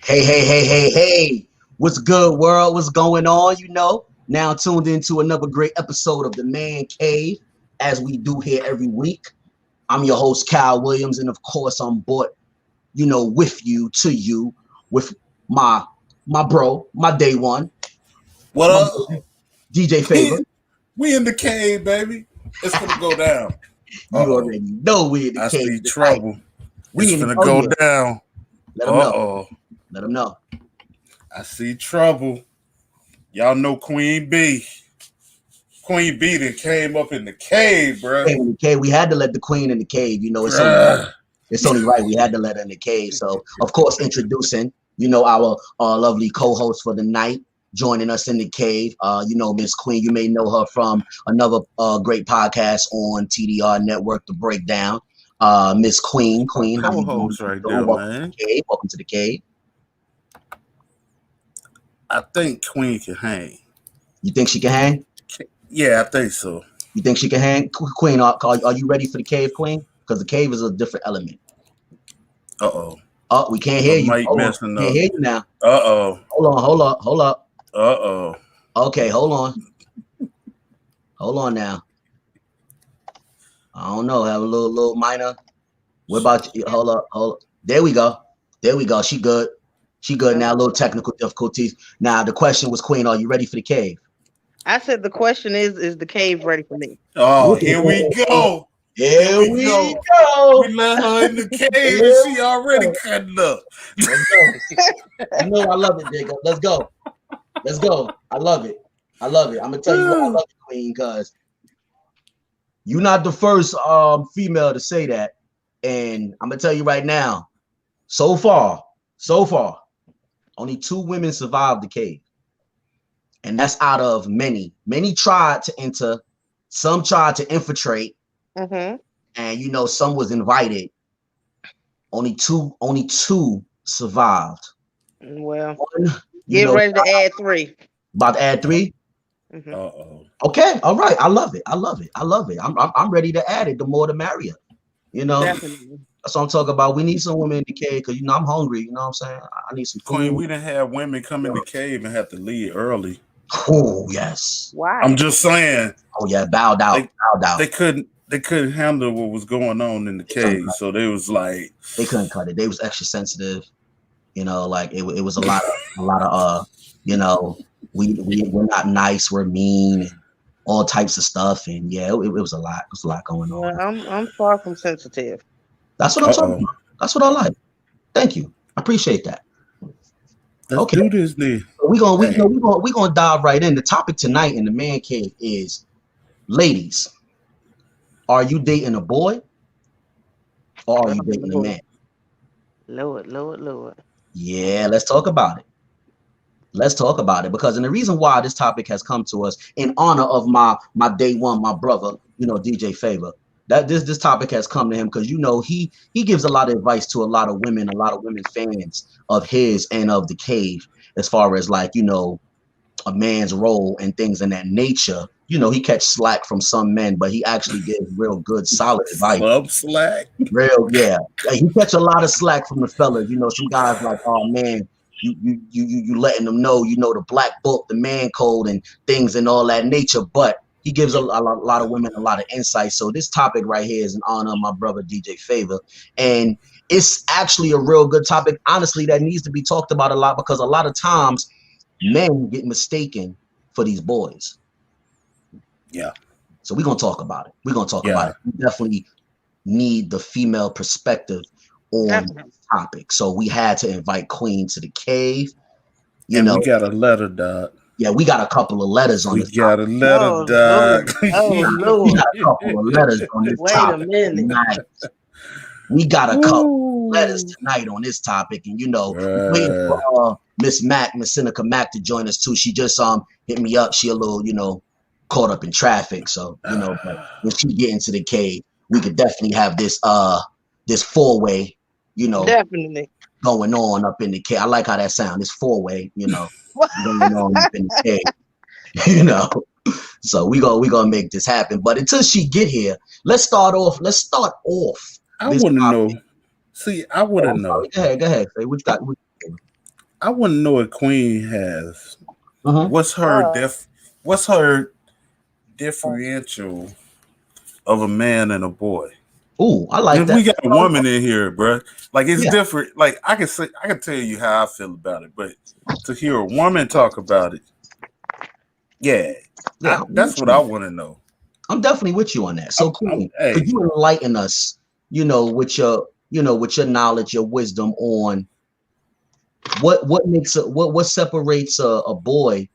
Hey. What's good, world? What's going on? Now tuned into another great episode of The Man Cave, as we do here every week. I'm your host, Kyle Williams, and of course, I'm brought, with you, with my bro, my day one. What up? DJ Favor. We in the cave, baby. It's gonna go down. You already know we in the cave. I see trouble. We it's gonna go down. Let them know. I see trouble. Y'all know Queen B. Queen B that came up in the cave, bro. We had to let the queen in the cave. It's only right. We had to let her in the cave. So, of course, introducing, our lovely co-host for the night, joining us in the cave. Miss Queen. You may know her from another great podcast on TDR Network, The Breakdown. Miss Queen. Co-host right there, man. Welcome to the cave. I think Queen can hang. You think she can hang? Yeah, I think so. You think she can hang? Queen, are you ready for the cave, Queen? Because the cave is a different element. Uh-oh. Oh, we can't hear you. Can't hear you now. Uh-oh. Hold up. Uh-oh. Okay, hold on now. I don't know. Have a little minor. What about you? Hold up. There we go. She good. Now. A little technical difficulties. Now the question was, Queen, are you ready for the cave? I said the question is the cave ready for me? Oh, here we go. Here we go. We let her in the cave and she already cutting up. I love it, Jacob. Let's go. I love it. I'm gonna tell you why I love it, Queen, because you're not the first female to say that. And I'm gonna tell you right now, so far, only 2 women survived the cave. And that's out of many. Many tried to enter, some tried to infiltrate, and some was invited. Only two survived. Well, get ready to add 3. About to add 3? Mm-hmm. Uh-oh. Okay, all right. I love it. I'm ready to add it. The more the merrier. Definitely. That's what I'm talking about. We need some women in the cave because I'm hungry. You know what I'm saying? I need some food. Queen, we didn't have women come in the cave and have to leave early. Oh yes. Why? I'm just saying. Oh yeah, bowed out. They couldn't handle what was going on in the cave, so they was like they couldn't cut it. They was extra sensitive. It was a lot of we're not nice, we're mean, and all types of stuff. And yeah, it was a lot. It was a lot going on. Well, I'm far from sensitive. That's what I'm talking about. That's what I like. Thank you. I appreciate that. Let's do this then. We're gonna dive right in. The topic tonight in the Man Cave is, ladies, are you dating a boy or are you dating a man? Lord. Yeah, let's talk about it. Because, and the reason why this topic has come to us in honor of my day one, my brother, DJ Favor. That this topic has come to him because he gives a lot of advice to a lot of women fans of his and of the cave, as far as a man's role and things in that nature. He catch slack from some men, but he actually gives real good, solid advice. Club slack? Real, yeah. He catch a lot of slack from the fellas. Some guys like, oh man, you letting them know, the black book, the man code and things and all that nature, but he gives a lot of women a lot of insight. So this topic right here is in honor of my brother DJ Favor, and it's actually a real good topic, honestly, that needs to be talked about a lot, because a lot of times men get mistaken for these boys. Yeah. So we're gonna talk about it. We definitely need the female perspective on this topic. So we had to invite Queen to the cave. We got a letter, dog. Yeah, we got a couple of letters on this. We got a letter, dog. We got a couple of letters on this topic. Wait a minute. We got a couple of letters tonight on this topic, and waiting for Miss Seneca Mac to join us too. She just hit me up. She a little caught up in traffic, so but when she get into the cave, we could definitely have this 4-way, definitely going on up in the cave. I like how that sounds. This 4-way, going on up in the cave, So we gonna make this happen. But until she get here, let's start off. I want to know. See, I want to know. Go ahead. Say what you got. I want to know what Queen has. Uh-huh. What's her differential of a man and a boy? Ooh, I like And that. we got a woman in here, bruh. Like it's Yeah, different. Like I can tell you how I feel about it, but to hear a woman talk about it, yeah, yeah, I'm that's with what I you. want to know. I'm definitely with you on that. So, Queen, could Hey, you enlighten us, with your knowledge, your wisdom on what makes what separates a boy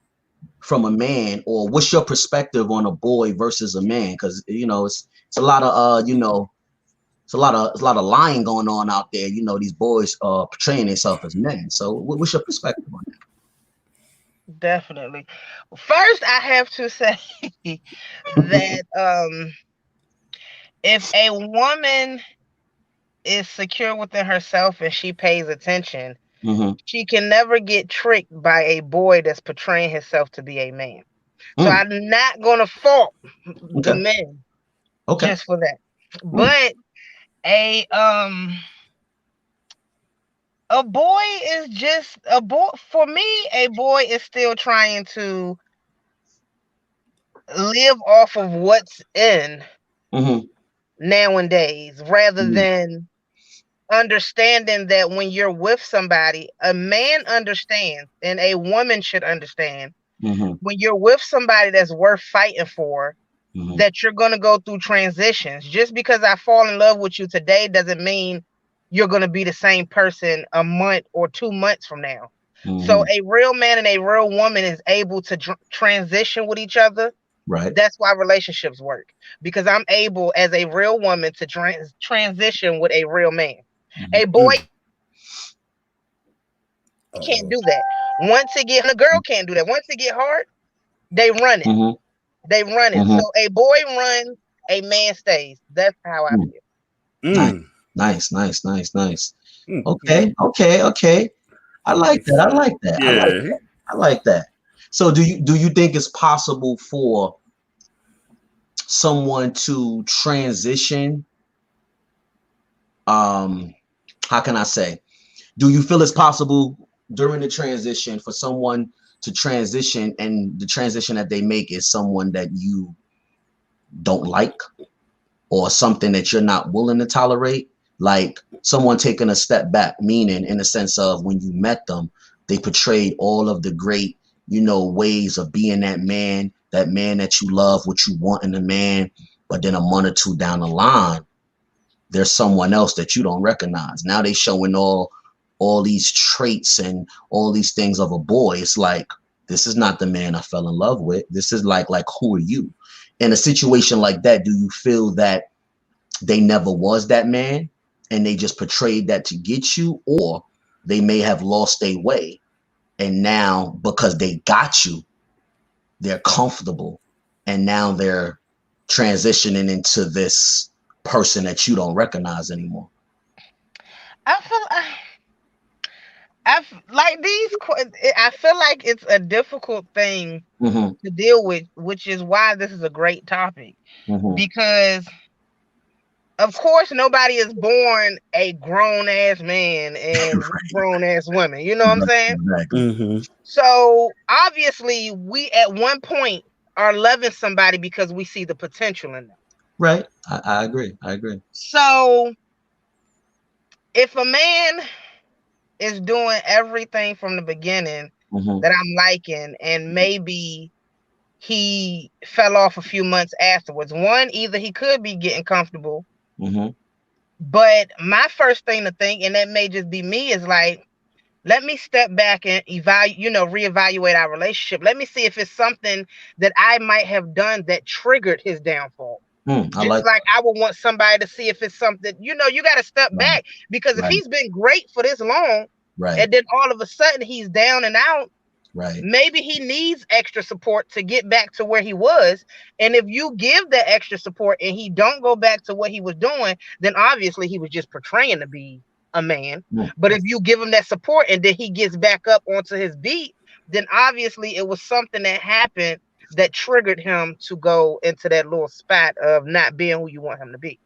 from a man, or what's your perspective on a boy versus a man? Because it's a lot of it's a lot of lying going on out there. These boys portraying themselves as men. So, what's your perspective on Definitely. First, I have to say that? that if a woman is secure within herself and she pays attention, Mm-hmm. she can never get tricked by a boy that's portraying himself to be a man. So Mm, I'm not gonna fault the okay. men Okay. just for that. Mm, But a um a boy is just a boy. For me, a boy is still trying to live off of what's in mm-hmm. nowadays rather Mm, than understanding that when you're with somebody, a man understands and a woman should understand mm-hmm. when you're with somebody that's worth fighting for, Mm-hmm. that you're going to go through transitions. Just because I fall in love with you today doesn't mean you're going to be the same person a month or 2 months from now. So Mm-hmm. a real man and a real woman is able to transition with each other. Right. That's why relationships work, because I'm able as a real woman to transition with a real man. Mm-hmm. A boy mm, can't uh, do that. Once it get, a girl can't do that. Once it get hard, they run it. Mm-hmm. They run it. Mm-hmm. So a boy runs, a man stays. That's how I Mm. feel. Nice. mm, Nice. Nice. Nice. Nice. mm. Okay. Okay. Okay. I like Nice. that. I like that. I like Yeah. that. I like that. So, do you think it's possible for someone to transition? Um, how can I say? Do you feel it's possible during the transition for someone to transition, and the transition that they make is someone that you don't like, or something that you're not willing to tolerate? Like someone taking a step back, meaning in the sense of when you met them, they portrayed all of the great, ways of being that man that you love, what you want in a man. But then a month or two down the line, there's someone else that you don't recognize. Now they showing all these traits and all these things of a boy. It's like, this is not the man I fell in love with. This is like who are you? In a situation like that, do you feel that they never was that man and they just portrayed that to get you, or they may have lost their way, and now because they got you, they're comfortable, and now they're transitioning into this person that you don't recognize anymore? I feel like I feel like it's a difficult thing Mm-hmm. to deal with, which is why this is a great topic. Mm-hmm. Because of course nobody is born a grown ass man and grown ass women. You know what I'm Right. saying? Exactly. Mm-hmm. So obviously we at one point are loving somebody because we see the potential in them. Right. I agree. I agree. So if a man is doing everything from the beginning Mm-hmm. that I'm liking, and maybe he fell off a few months afterwards, one, either he could be getting comfortable, Mm-hmm. but my first thing to think, and that may just be me, is like, let me step back and reevaluate our relationship. Let me see if it's something that I might have done that triggered his downfall. I Just like. like I would want somebody to see if it's something, you got to step Right. back, because if Right. he's been great for this long Right. and then all of a sudden he's down and out, Right. maybe he needs extra support to get back to where he was. And if you give that extra support and he don't go back to what he was doing, then obviously he was just portraying to be a man. Mm. But if you give him that support and then he gets back up onto his beat, then obviously it was something that happened that triggered him to go into that little spot of not being who you want him to be.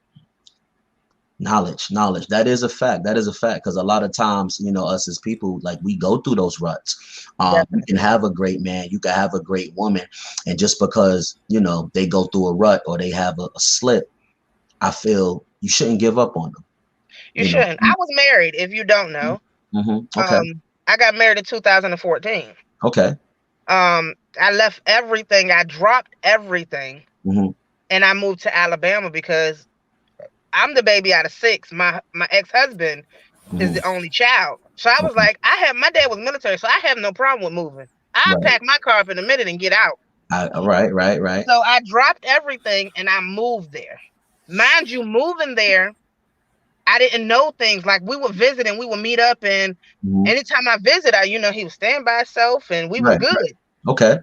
Knowledge. That is a fact. That is a fact. Because a lot of times, us as people, like we go through those ruts. You can have a great man, you can have a great woman, and just because they go through a rut or they have a slip, I feel you shouldn't give up on them. You shouldn't. I was married, if you don't know. Okay. I got married in 2014. Okay. I left everything. I dropped everything, and I moved to Alabama because I'm the baby out of 6. My ex-husband is the only child. So I was like, my dad was military, so I have no problem with moving. I'll pack my car up in a minute and get out. Right. So I dropped everything and I moved there. Mind you, moving there, I didn't know things. Like we would visit and we would meet up, and anytime I visit, he was staying by himself and we was good. Right. Okay.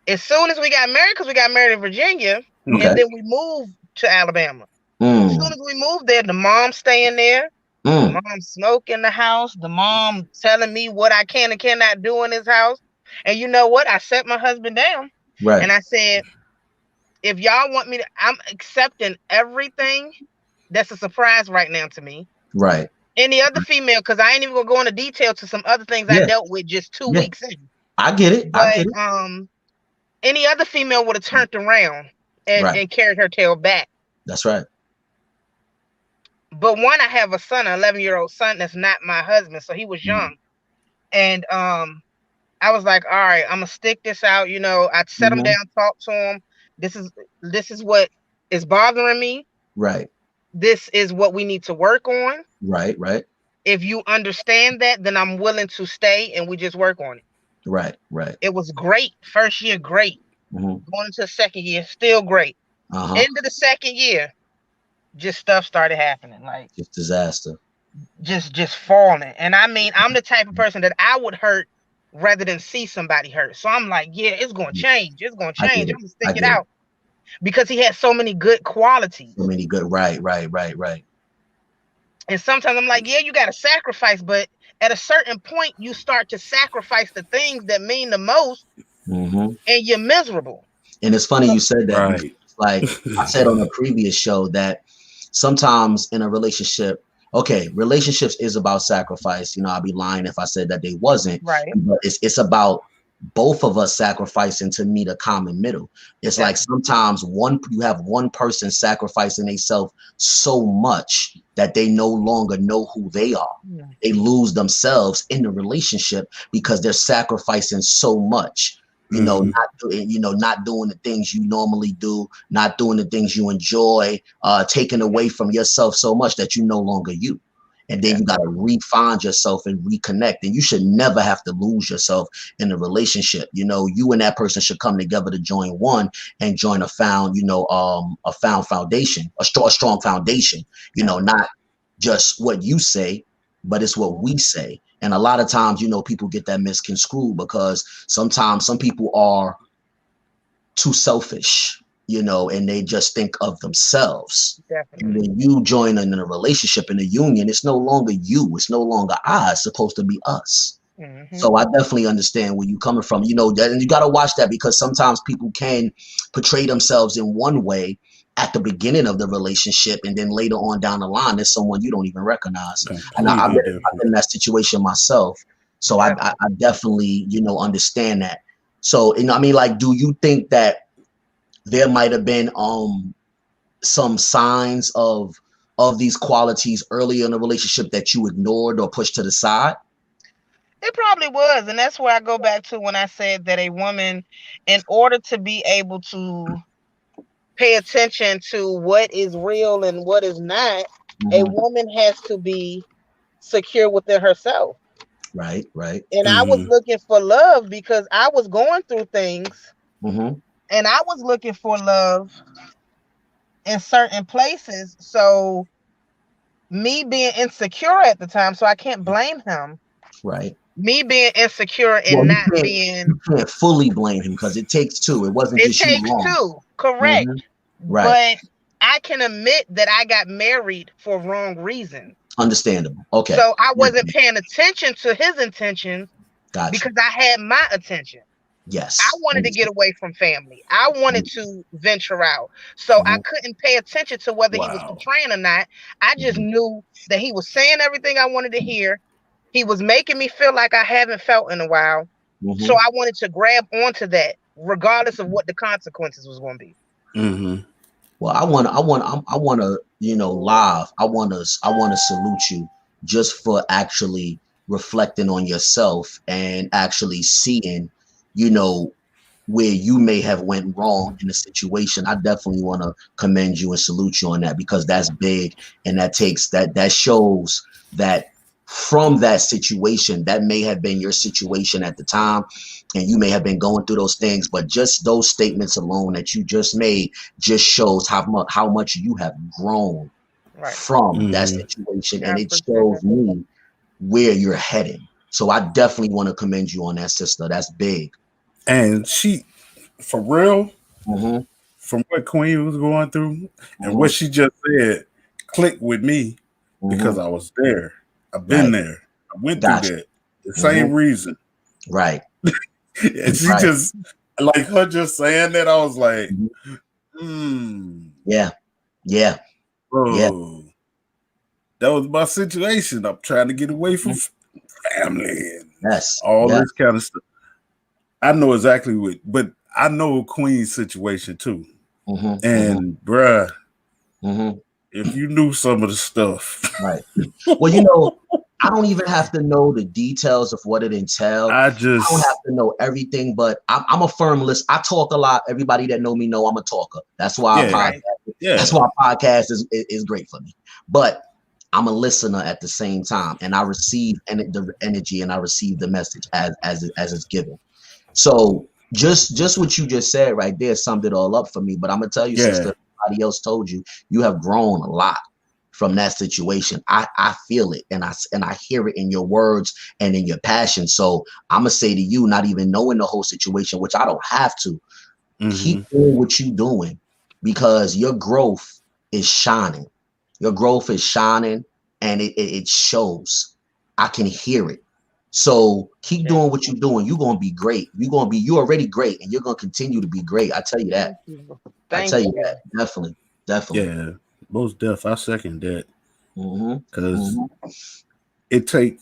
As soon as we got married, because we got married in Virginia, and then we moved to Alabama. As soon as we moved there, the mom staying there, the mom smoke in the house, the mom telling me what I can and cannot do in his house. And you know what? I set my husband down. Right. And I said, if y'all want me to, I'm accepting everything that's a surprise right now to me. Right. Any other female, because I ain't even gonna go into detail to some other things I dealt with just 2 weeks in. I get it. But any other female would have turned around and carried her tail back. That's right. But one, I have a son, an 11-year-old son that's not my husband, so he was young. And I was like, all right, I'm gonna stick this out. I set him down, talk to him. This is what is bothering me. Right. This is what we need to work on. Right. If you understand that, then I'm willing to stay and we just work on it. Right. It was great. First year, great. Going into the second year, still great. End of the second year, just stuff started happening. Like just disaster. Just falling. And I mean, I'm the type of person that I would hurt rather than see somebody hurt. So I'm like, yeah, it's gonna change. It's gonna change. I'm gonna stick it out. Because he had so many good qualities. So many good, right. And sometimes I'm like, yeah, you gotta sacrifice, but at a certain point, you start to sacrifice the things that mean the most, and you're miserable. And it's funny you said that. Right. Like I said on a previous show that sometimes in a relationship, relationships is about sacrifice. I'd be lying if I said that they wasn't. Right. But it's about both of us sacrificing to meet a common middle. It's like sometimes you have one person sacrificing themselves so much that they no longer know who they are. They lose themselves in the relationship because they're sacrificing so much. Not doing the things you normally do, not doing the things you enjoy, taking away from yourself so much that you no longer you. And then you got to re-find yourself and reconnect. And you should never have to lose yourself in a relationship. You and that person should come together to join one and join a foundation, a strong foundation, not just what you say, but it's what we say. And a lot of times, people get that misconstrued because sometimes some people are too selfish, and they just think of themselves. Definitely. And when you join in a relationship, in a union, it's no longer you. It's no longer I. It's supposed to be us. So I definitely understand where you're coming from. That, and you got to watch that because sometimes people can portray themselves in one way at the beginning of the relationship, and then later on down the line, there's someone you don't even recognize. And I've been in that situation myself. So I definitely, understand that. So, do you think that there might have been some signs of these qualities earlier in the relationship that you ignored or pushed to the side? It probably was. And that's where I go back to when I said that a woman, in order to be able to pay attention to what is real and what is not, a woman has to be secure within herself. Right. And I was looking for love because I was going through things, and I was looking for love in certain places. So me being insecure at the time, so I can't blame him. Right. Me being insecure and not being... You can't fully blame him because it takes two. It wasn't just you. It takes two, correct. Right. But I can admit that I got married for wrong reasons. Understandable. Okay. So I wasn't paying attention to his intentions because I had my attention. I Yes. wanted to get away from family. I wanted to venture out. So I Mhm, couldn't pay attention to whether he was Wow. portraying or not. I just mhm, knew that he was saying everything I wanted to hear. He was making me feel like I haven't felt in a while. So mhm. I wanted to grab onto that, regardless of what the consequences was going to be. Mm-hmm. Well, I want to, live. I want to salute you just for actually reflecting on yourself and actually seeing, you know, where you may have went wrong in a situation. I definitely want to commend you and salute you on that because that's big, and that shows that from that situation that may have been your situation at the time, and you may have been going through those things, but just those statements alone that you just made just shows how much you have grown Right. from that Mm-hmm. situation, I and it appreciate shows that. me where you're heading. So I definitely want to commend you on that, sister. That's big. And she, for real, Hmm. from what Queen was going through and Hmm. what she just said, clicked with me Hmm. because I was there. I've been Right. there. I went through Gotcha. that. The Hmm. same reason. Right. And she Right. just, like her just saying that, I was like, Mhm. hmm, Yeah. Yeah. Yeah. oh, that was my situation. I'm trying to get away from Mhm. family and Yes. all Yeah. this kind of stuff. I know exactly what, but I know Queen's situation too. Hmm. Hmm. And bruh, Hmm. if you knew some of the stuff, Right. Well, I don't even have to know the details of what it entails. I I don't have just, to know everything, but I'm a firm list. I talk a lot. Everybody that know me know I'm a talker. That's why yeah, Right. that's yeah, why podcast is great for me. But I'm a listener at the same time, and I receive the energy and I receive the message as it's given. So just what you just said right there summed it all up for me. But I'm gonna tell you, yeah, sister, everybody else told you, you have grown a lot from that situation. I feel it and I hear it in your words and in your passion. So I'm gonna say to you, not even knowing the whole situation, which I don't have to, mm-hmm, keep doing what you're doing because your growth is shining. Your growth is shining and it shows. I can hear it. So keep Yeah. doing what you're doing. You're gonna be great. You're already great and you're gonna continue to be great. I tell you that. Thank you. I tell Thank you you. that. Definitely. Definitely. yeah, most def. I second that Hmm. because Hmm. it take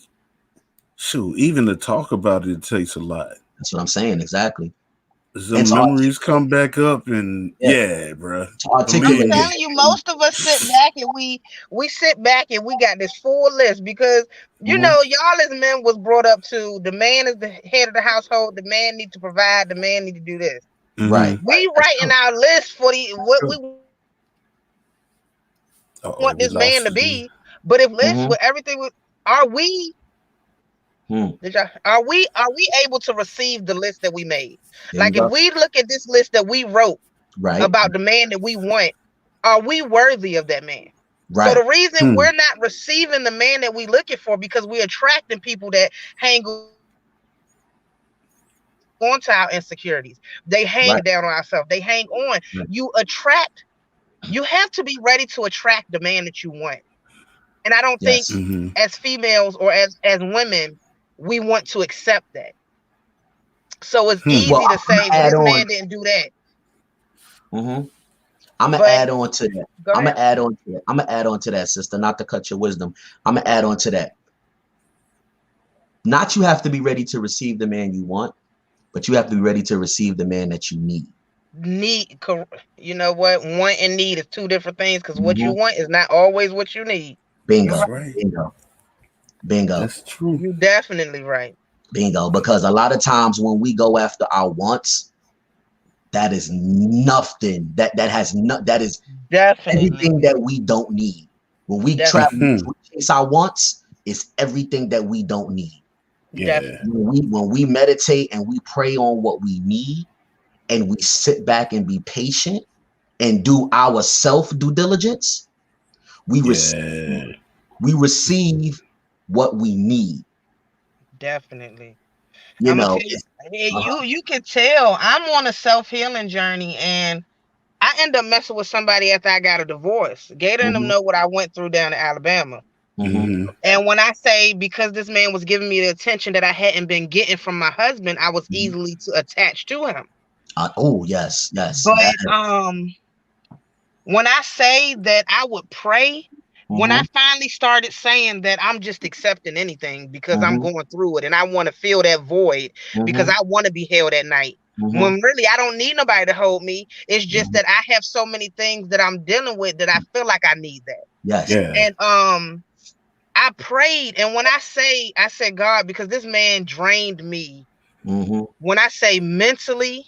shoot even to talk about it, it takes a lot. That's what I'm saying. Exactly. And Some to memories articulate, come back up, and yeah, yeah, bruh, to I'm believe articulate me. telling you, most of us sit back and we sit back and we got this full list because Hmm. y'all as men was brought up to the man is the head of the household, the man need to provide, the man need to do this. Right, Mm-hmm. right. We That's writing true. our list for the That's what true. we want this man to be, but if list with Oh, we everything lost you. Hmm. are we Hmm. are we able to receive the list that we made? There we Like if go. we look at this list that we wrote Right, about the man that we want, are we worthy of that man? So right. the reason Hmm. we're not receiving the man that we looking for because we're attracting people that hang on to our insecurities. They hang down on ourselves. They hang on. Right. You attract. Right. You have to be ready to attract the man that you want. And I don't think as Yes. females or as women we want to accept that. So it's easy to Hmm. Well, say, I'm well, this gonna add man on. didn't do that. Hmm. I'm gonna But add on to that. go I'm ahead. gonna add on to that. I'm gonna add on to that, sister. Not to cut your wisdom. I'm gonna add on to that. Not you have to be ready to receive the man you want, but you have to be ready to receive the man that you need. You know what? Want and need is two different things because what you Hmm. want is not always what you need. You're Bingo. That's right. right. Bingo. Bingo. That's true. You definitely right. Bingo. Because a lot of times when we go after our wants, that is nothing. That is Definitely. everything that we don't need. When we trap, Definitely. when Mm-hmm. we chase our wants, it's everything that we don't need. Yeah. Definitely. When we meditate and we pray on what we need, and we sit back and be patient and do our self due diligence, we receive Yeah. we receive what we need. Definitely. You I'm gonna know, tell you, it's, you can tell I'm on a self-healing journey and I end up messing with somebody after I got a divorce. Gator and them mhm, know what I went through down in Alabama. Mm-hmm. And when I say because this man was giving me the attention that I hadn't been getting from my husband, I was Mhm. easily attached to him. Oh yes, yes. But when I say that I would pray, when I Mhm, finally started saying that I'm just accepting anything because I'm mhm, going through it and I want to fill that void because mhm, I want to be held at night. mhm, When really I don't need nobody to hold me. It's just mhm. that I have so many things that I'm dealing with that I feel like I need that. Yes. Yeah. And I prayed, and when I said, God, because this man drained me. Mhm. When I say mentally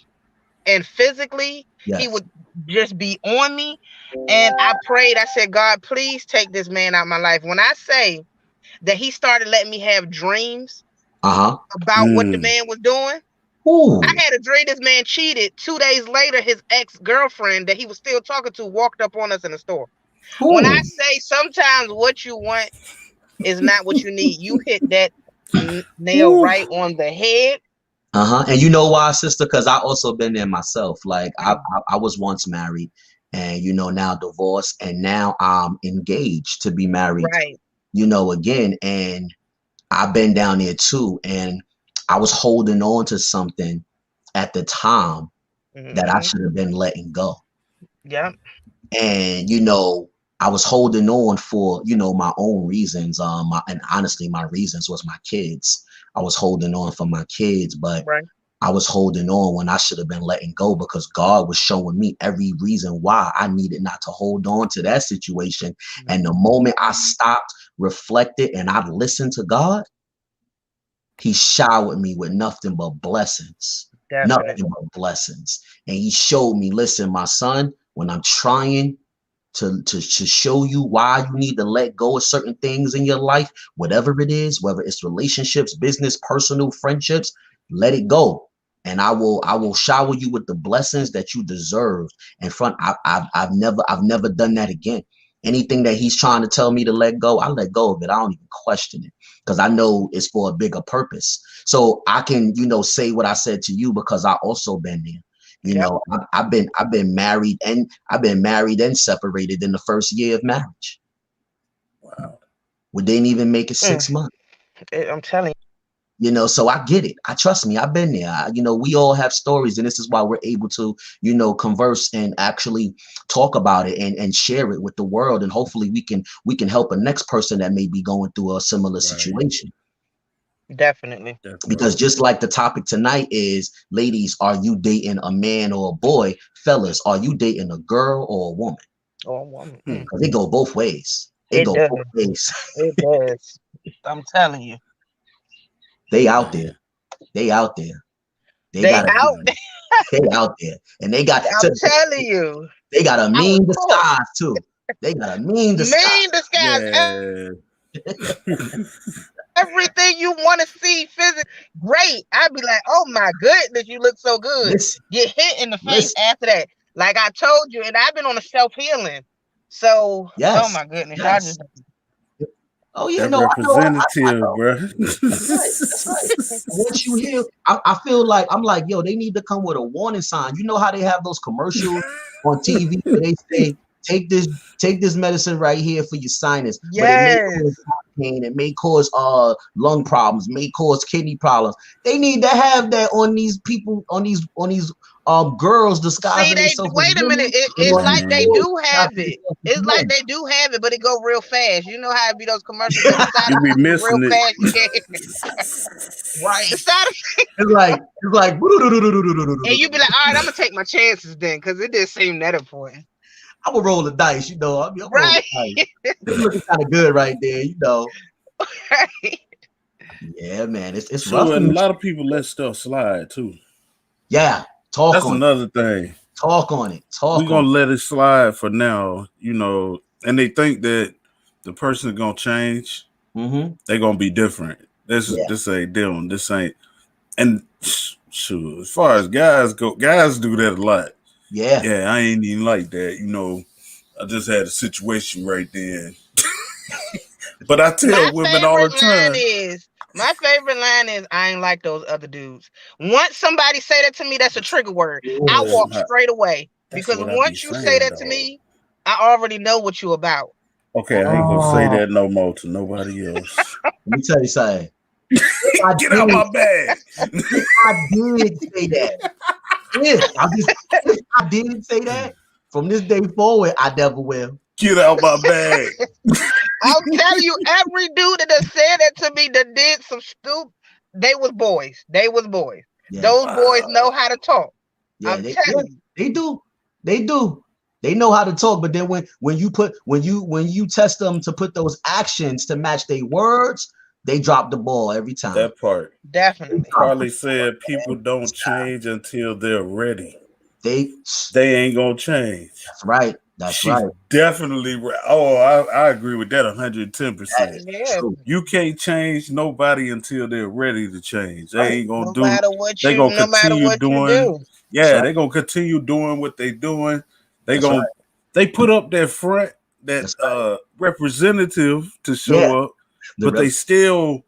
and physically, he Yes. would just be on me. And I prayed, I said, God, please take this man out of my life. When I say that he started letting me have dreams Uh-huh. about what the Mm. man was doing, I Ooh. had a dream this man cheated. 2 days later, his ex-girlfriend that he was still talking to walked up on us in the store. When I Ooh. say sometimes what you want is not what you need, you hit that nail Woo. right on the head. Uh-huh. And you know why, sister? Because I also been there myself. Like Mm, I was once married and now divorced and now I'm engaged to be married, right. again. And I've been down there too. And I was holding on to something at the time that I Hmm. should have been letting go. Yep. And I was holding on for my own reasons. And honestly, my reasons was my kids. I was holding on for my kids, but Right. I was holding on when I should have been letting go because God was showing me every reason why I needed not to hold on to that situation. And the moment I stopped, reflected, and I listened to God, He showered me with nothing but blessings. Definitely. Nothing but blessings. And He showed me, listen, my son, when I'm trying to show you why you need to let go of certain things in your life, whatever it is, whether it's relationships, business, personal, friendships, let it go. And I will shower you with the blessings that you deserve. And front, I've never done that again. Anything that he's trying to tell me to let go, I let go of it. I don't even question it because I know it's for a bigger purpose. So I can, say what I said to you because I also been there. Yep. I've been married and separated in the first year of marriage. Wow. We didn't even make it Mm, 6 months. I'm telling So I get it. I trust me. I've been there. We all have stories, and this is why we're able to, converse and actually talk about it and share it with the world, and hopefully we can help a next person that may be going through a similar Right. situation. you. Definitely. That's Because right. just like the topic tonight is, ladies, are you dating a man or a boy? Fellas, are you dating a girl or a woman? Oh, woman. Hmm. Because it go both ways. It It go does. both ways. It does. I'm telling you. They out there. Man. They out there. They They got a out. they out there. And I'm telling you. they got a I was mean caught. disguise too. They got a mean disguise. Mean disguise. Yeah. Everything you want to see physically. Great. I'd be like, oh my goodness, you look so good. Listen, Get hit in the face listen. after that. Like I told you, and I've been on a self healing. So, oh Yes. my goodness, y'all Yes. just Oh yeah, That no, I representative, know. bro. That's right. That's right. Once you hear, I feel like I'm like, yo, they need to come with a warning sign. You know how they have those commercials on TV where they say, take this medicine right here for your sinus, but it may cause yes. back pain, it may cause lung problems, may cause kidney problems. They need to have that on these people, on these girls See, disguising they themselves as wait a minute. women, and It's on these like they Man. boys do have disguising it. themselves as It's like men. they do have it, but it go real fast. You know how it be those commercials that the side You be effects is real missing it. fast. You can't. Right. The side effects, It's like and you be like, all right, I'm gonna take my chances then, because it didn't seem that important. I'm gonna roll the dice, I'm rolling Right. the dice. It's looking kind of good right there. Right. Yeah, man, it's rough True, in and a the lot of people let stuff slide too. yeah. Talk That's on it. another thing. Talk on it. We Talk on gonna it. let it slide for now, and they think that the person is gonna change. Mm-hmm. They're gonna be different. Yeah. This ain't them. This ain't and shoot. As far as guys go, guys do that a lot. Yeah. Yeah, I ain't even like that. I just had a situation right then. But I tell women all the time. My favorite line is, I ain't like those other dudes. Once somebody say that to me, that's a trigger word. I That's walk. walk straight away that's because what I be once you say saying, that to dog. me, I already know what you about. Okay, I ain't gonna say Oh, that no more to nobody else. let me tell you something. If I Get out did, my bag. if I did say that, if I did say that, from this day forward, I never will. Get out my bag. I'm telling you, every dude that done said that to me that did some stupid, they was boys. They was boys. Yeah, Those boys know Wow. how to talk. yeah, I'm telling you. they do, they do. They know how to talk, but then when you test them to put those actions to match their words, they drop the ball every time. That part. They Definitely. drop the Carly said people don't change until they're ready. they. They ain't gonna change. That's right. That's She's right. definitely right. Oh, I agree with that That 110%. is Yeah. true. You can't change nobody until they're ready to change. They Right. ain't gonna No do. matter what They you gonna no matter continue what you doing. do. That's Yeah, right. they gonna continue doing what they doing. They That's right. gonna they put up that front, that That's right. representative to Yeah. show up, The but they rep- still.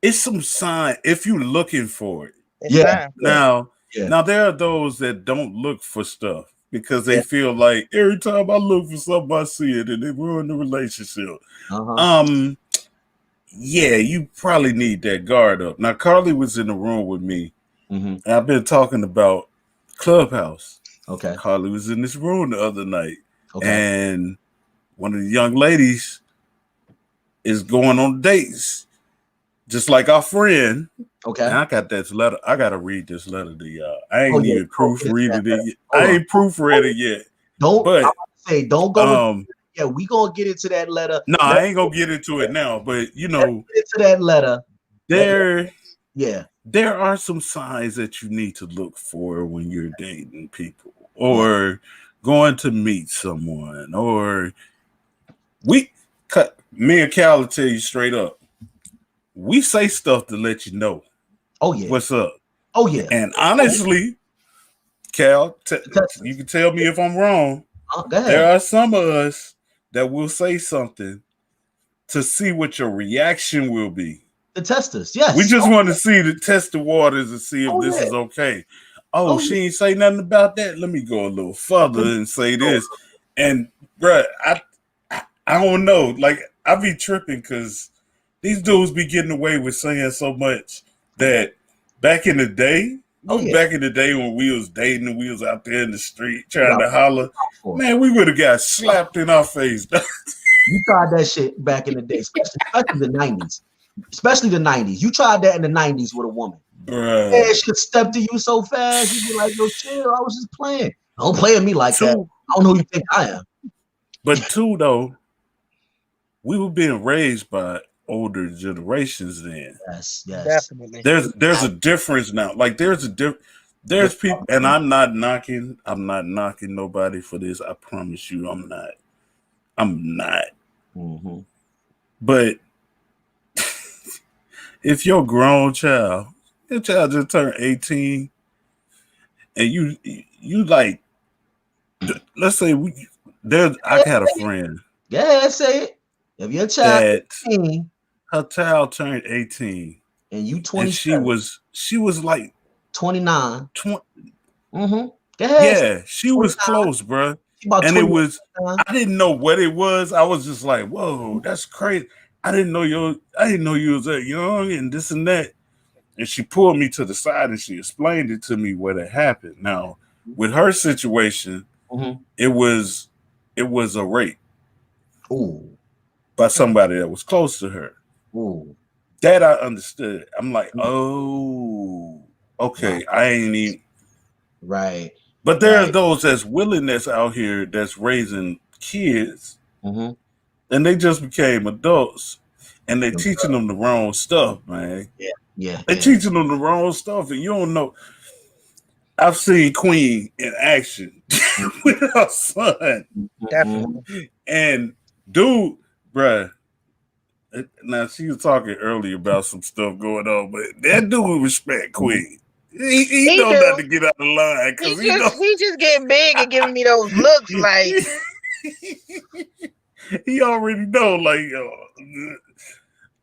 It's some sign if you looking for it. It's yeah. time. Yeah. Now, Yeah. now there are those that don't look for stuff because they Yeah. feel like every time I look for something, I see it, and they ruin the relationship. Uh-huh. Um, yeah, you probably need that guard up. Now, Carly was in the room with me, Hmm. and I've been talking about Clubhouse. Okay. Carly was in this room the other night, Okay. and one of the young ladies is going on dates, just like our friend. Okay. And I got this letter. I gotta read this letter to y'all. I Oh ain't yeah. even Go get into that proofreaded it letter. yet. Hold I on. ain't proofread it yet. Don't. I'm But about to say don't go into. Yeah, we gonna get into that letter. no, I Let's ain't gonna get into it now. But let's get into that letter. Let, there yeah. there are some signs that you need to look for when you're dating people Yeah. or going to meet someone. Or we cut me and Cal will tell you straight up. We say stuff to let you know Oh yeah. what's up. Oh yeah. And Oh, honestly, Cal, you testers. can tell me if I'm wrong. Go There ahead. are some of us that will say something to see what your reaction will be. The testers. We Yes. just want to see the test the waters and see if Oh this yeah. is okay. Oh, Oh yeah. she ain't say nothing about that. Let me go a little further Let me and say go. this. And bruh, I don't know. Like I be tripping because these dudes be getting away with saying so much that back in the day, Oh yeah. back in the day when we was dating and we was out there in the street You trying got to holler, for. man, we would have got slapped in our face. You tried that shit back in the day, especially the 90s. Especially the 90s. You tried that in the 90s with a woman. Man, Bruh. shit stepped to you so fast. You be like, yo, chill. I was just playing. Don't play with me like that. Two, I don't know who you think I am. but two though, we were being raised by older generations then. Yes, yes. Definitely. There's a difference now. Like there's people, and I'm not knocking nobody for this. I promise you I'm not. Mm-hmm. But if your child just turned 18 and you like, let's say I had a friend Yeah, say it. If your child that 18 her child turned 18 and you and 27, she was like 29, 20. mm-hmm. Go ahead, say Yeah, she was 29. close, bruh. She about And it 28. was, I didn't know what it was. I was just like, whoa, that's crazy. I didn't know you was that young and this and that. And she pulled me to the side and she explained it to me what had happened. Now, with her situation, Mm-hmm. it was a rape Ooh, by somebody that was close to her. ooh. That I understood. I'm like, Mm. oh, Wow. okay. I ain't even. Right, But there are right. those that's willing that's out here that's raising kids Mm-hmm. and they just became adults and they teaching them the wrong stuff, man. Yeah, yeah, They yeah. teaching them the wrong stuff, and you don't know. I've seen Queen in action with her son, Mm-hmm. Definitely. and dude, bruh. Now she was talking earlier about some stuff going on, but that dude respect Queen. He He know not to do. get out of line because he know He just getting big and giving me those looks like he already know like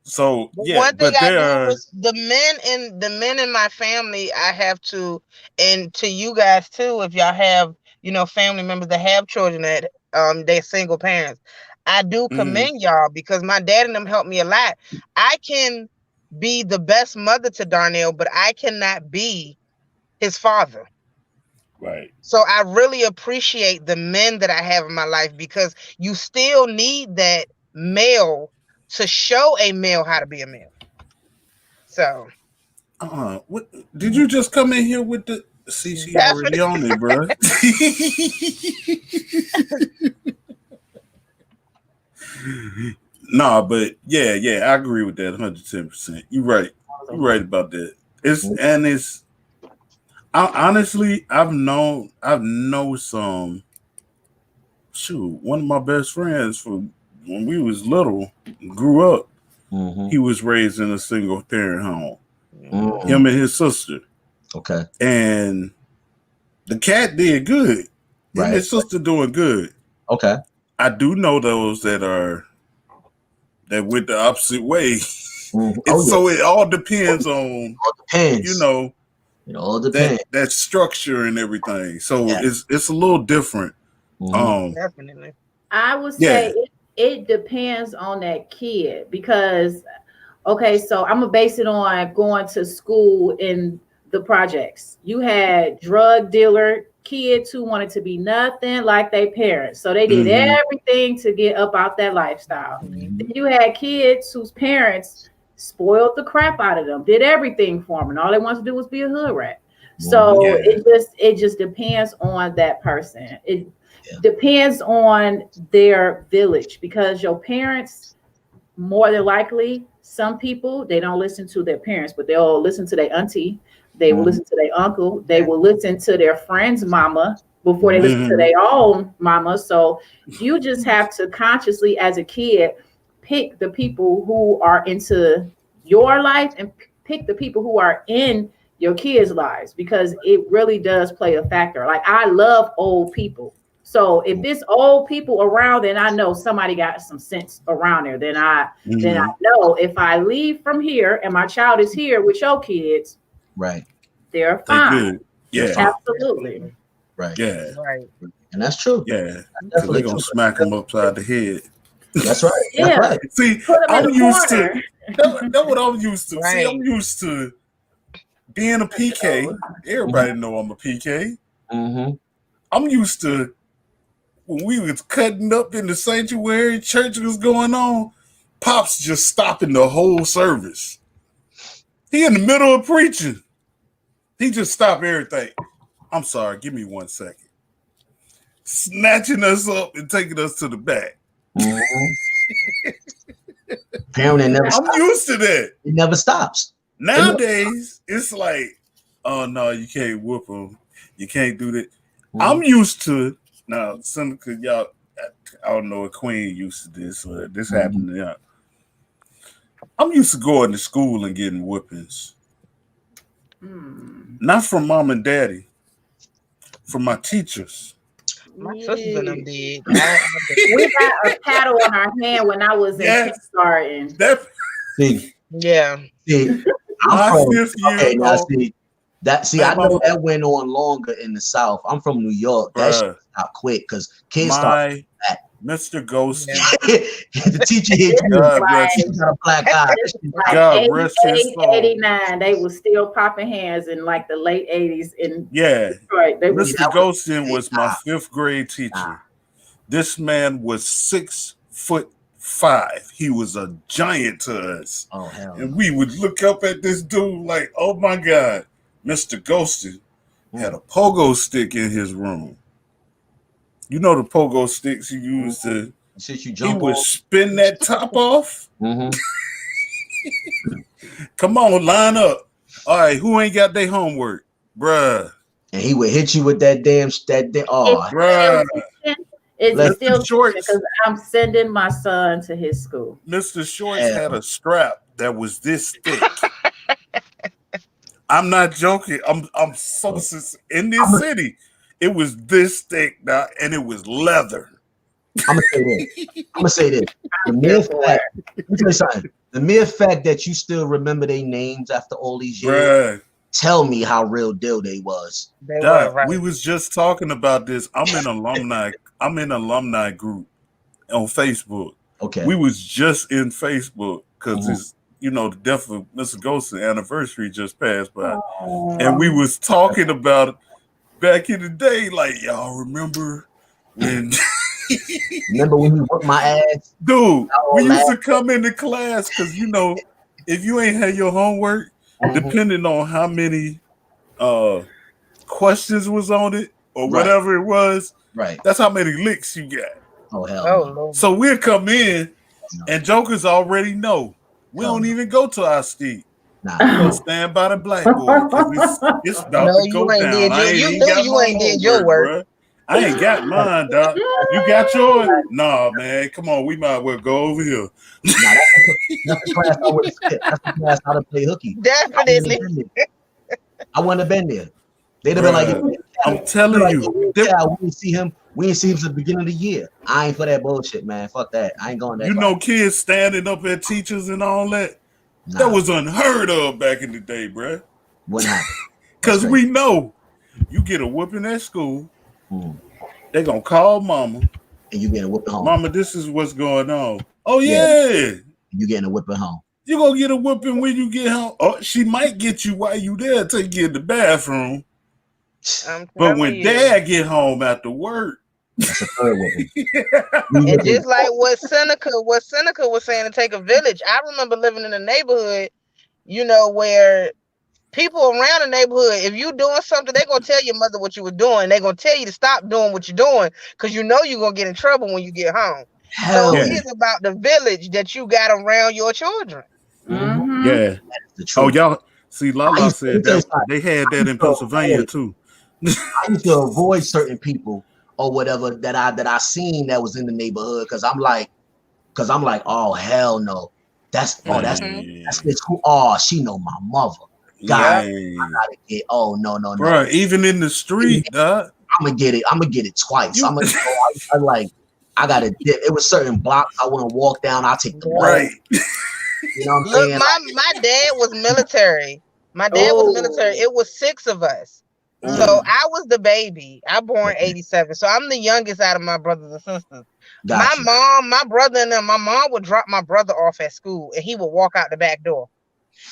so but yeah, one thing but I there do are was the men in my family, I have to, and to you guys too, if y'all have, family members that have children that they're single parents. I do commend y'all because my dad and them helped me a lot. I can be the best mother to Darnell, but I cannot be his father. Right. So I really appreciate the men that I have in my life because you still need that male to show a male how to be a male. So What did you just come in here with the? See, she already on it, bro. Nah, but yeah, I agree with that 110%. You're right. You're right about that. It's. Honestly, I've known some. Shoot, one of my best friends from when we was little, grew up. Mm-hmm. He was raised in a single parent home. Mm-hmm. Him and his sister. Okay. And the cat did good. Him and his sister doing good. Okay. I do know those that went the opposite way. Mm-hmm. So it all depends on. You know. It all depends. That structure and everything. So it's a little different. Mm-hmm. Definitely. I would say it depends on that kid because, okay, so I'm gonna base it on going to school in the projects. You had drug dealer kids who wanted to be nothing like their parents, so they did everything to get up out that lifestyle. Then you had kids whose parents spoiled the crap out of them, did everything for them, and all they wanted to do was be a hood rat. So it just depends on that person. It depends on their village because your parents, more than likely, some people they don't listen to their parents, but they'll listen to their auntie, they will listen to their uncle, they will listen to their friend's mama before they listen to their own mama. So you just have to consciously, as a kid, pick the people who are into your life and pick the people who are in your kids' lives because it really does play a factor. Like I love old people. So if it's old people around, then I know somebody got some sense around there. Then I know if I leave from here and my child is here with your kids, right, they're fine. Yeah, absolutely. Right. Yeah. Right. And that's true. Yeah. They're gonna smack them upside the head. That's right. That's right. See, I'm used to that's what I'm used to. Right. See, I'm used to being a PK. Everybody know I'm a PK. Mm-hmm. I'm used to when we was cutting up in the sanctuary, church was going on, Pops just stopping the whole service. He in the middle of preaching. He just stopped everything. I'm sorry, give me 1 second. Snatching us up and taking us to the back. Mm-hmm. I'm used to that. It never stops. Nowadays, it's like, oh no, you can't whoop them. You can't do that. Mm-hmm. I'm used to now. Some cause y'all, I don't know if Queen used to this or this happened to y'all. I'm used to going to school and getting whoopings. Not from mom and daddy, from my teachers. My sisters and them did. We got a paddle on our hand when I was in kindergarten. See, I'm from fifth year. I know that went on longer in the South. I'm from New York. That shit stopped quick because kids started that. Mr. Ghost. The teacher hit you. She got a black eye. God rest his soul. 89, they were still popping hands in like the late 80s. Detroit. Mr. Ghostin was my 5th grade teacher. This man was 6'5". He was a giant to us. Oh hell! And we would look up at this dude like, oh my God, Mr. Ghostin had a pogo stick in his room. You know the pogo sticks you use to. He would spin that top off. Mm-hmm. Come on, line up. All right, who ain't got their homework, bruh? And he would hit you with that damn bruh. It's still short because I'm sending my son to his school. Mr. Shorts had a strap that was this thick. I'm not joking. I'm so in this city. It was this thick now, and it was leather. I'm gonna say this. The mere fact, let me tell you something. The mere fact that you still remember their names after all these years, tell me how real deal they was. We was just talking about this. I'm in alumni group on Facebook. Okay. We was just in Facebook because Mhm. it's the death of Mr. Ghost's anniversary just passed by, Oh. and we was talking about it back in the day. Like, y'all remember when? Remember when he whooped my ass? Dude, we used to laugh. come into class because if you ain't had your homework, depending on how many questions was on it or whatever it was, right? That's how many licks you got. Oh hell Oh no. Lord. So we'll come in No. and jokers already know. We Hell don't no. even go to our seat. Nah. We gonna stand by the blackboard because it's about No, to go you ain't down. did I your. ain't You even knew got you my ain't did your homework, work. bruh. I ain't got mine, Doc. You got yours? Nah, man. Come on, we might as well go over here. Nah, that's the class I would have skipped. That's the class I'd have played hooky. Definitely. I wouldn't have been there. They'd have been like, Bruh, I'm telling like, you, we didn't see him. We didn't see him since the beginning of the year. I ain't for that bullshit, man. Fuck that. I ain't going that far. kids standing up at teachers and all that. Nah, That was unheard of back in the day, bruh. wouldn't happen. Because we know you get a whooping at school, Hmm. they gonna call mama. And you getting a whooping home. Mama, this is what's going on. Oh yeah. You getting a whipping home. You gonna get a whooping when you get home. Oh, she might get you while you there till you get in the bathroom. But when dad get home after work, that's a third whipping. And just like what Seneca was saying to take a village. I remember living in a neighborhood, where people around the neighborhood, if you doing something, they're gonna tell your mother what you were doing. They're gonna tell you to stop doing what you're doing because you're gonna get in trouble when you get home. Hell so yeah. it's about the village that you got around your children. Mm-hmm. Yeah. The truth. Oh, y'all see, Lala said that they had that in Pennsylvania too. I used to avoid certain people or whatever that I seen that was in the neighborhood because I'm like, oh hell no, that's this who she know my mother. God, I gotta get no. Bro, even in the street, dog. I'm gonna get it twice. I gotta dip. It was certain blocks I wouldn't walk down. I'll take the right. You know what I'm Look, saying? my dad was military. My dad was military. It was 6 of us. So I was the baby. I born 87. So I'm the youngest out of my brothers and sisters. Gotcha. My mom, my brother, and my mom would drop my brother off at school and he would walk out the back door.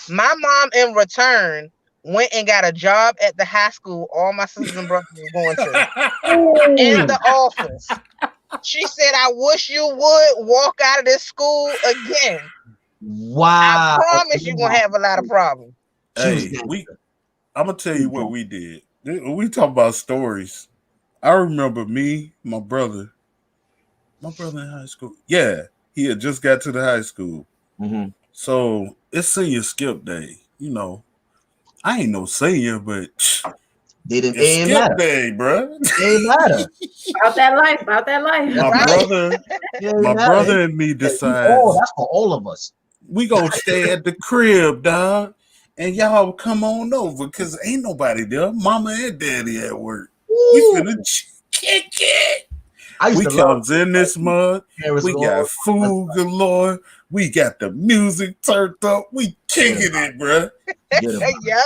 My mom, in return, went and got a job at the high school all my sisters and brothers were going to in the office. She said, I wish you would walk out of this school again. Wow. I promise you're going to have a lot of problems. Hey, I'm going to tell you what we did. When we talk about stories, I remember me, my brother in high school. Yeah, he had just got to the high school. Mm-hmm. So it's senior skip day. I ain't no senior, but it's skip day, bro. It matter. About that life. My brother and me decided. That's for all of us. We gonna stay at the crib, dog, and y'all come on over because ain't nobody there. Mama and daddy at work. We finna kick it. We comes in this mug. We got food galore. We got the music turned up. We kicking it, bro. Yeah.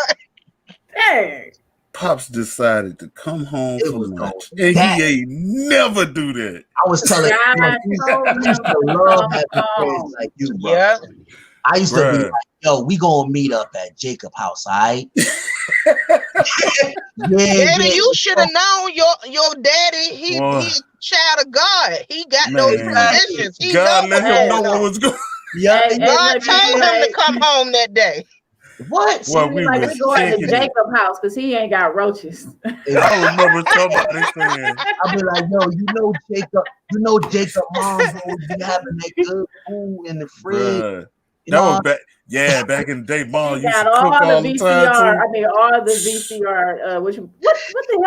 Hey. Pops decided to come home for lunch, and he ain't never do that. I was telling you, I used to love having friends like you, bro. Yeah. I used to be like, yo, we gonna meet up at Jacob house, all right? Baby, you should have known your daddy. He a child of God. He got those traditions. God let him know what was going. God told him to come home that day. What? Well, we was going to Jacob house because he ain't got roaches. I remember somebody saying, I'll be like, yo, Jacob mom would be having that good food in the fridge. Bruh, that was back. Yeah, back in the day, mom used to cook all the VCR. time too. I mean, all the VCR. What the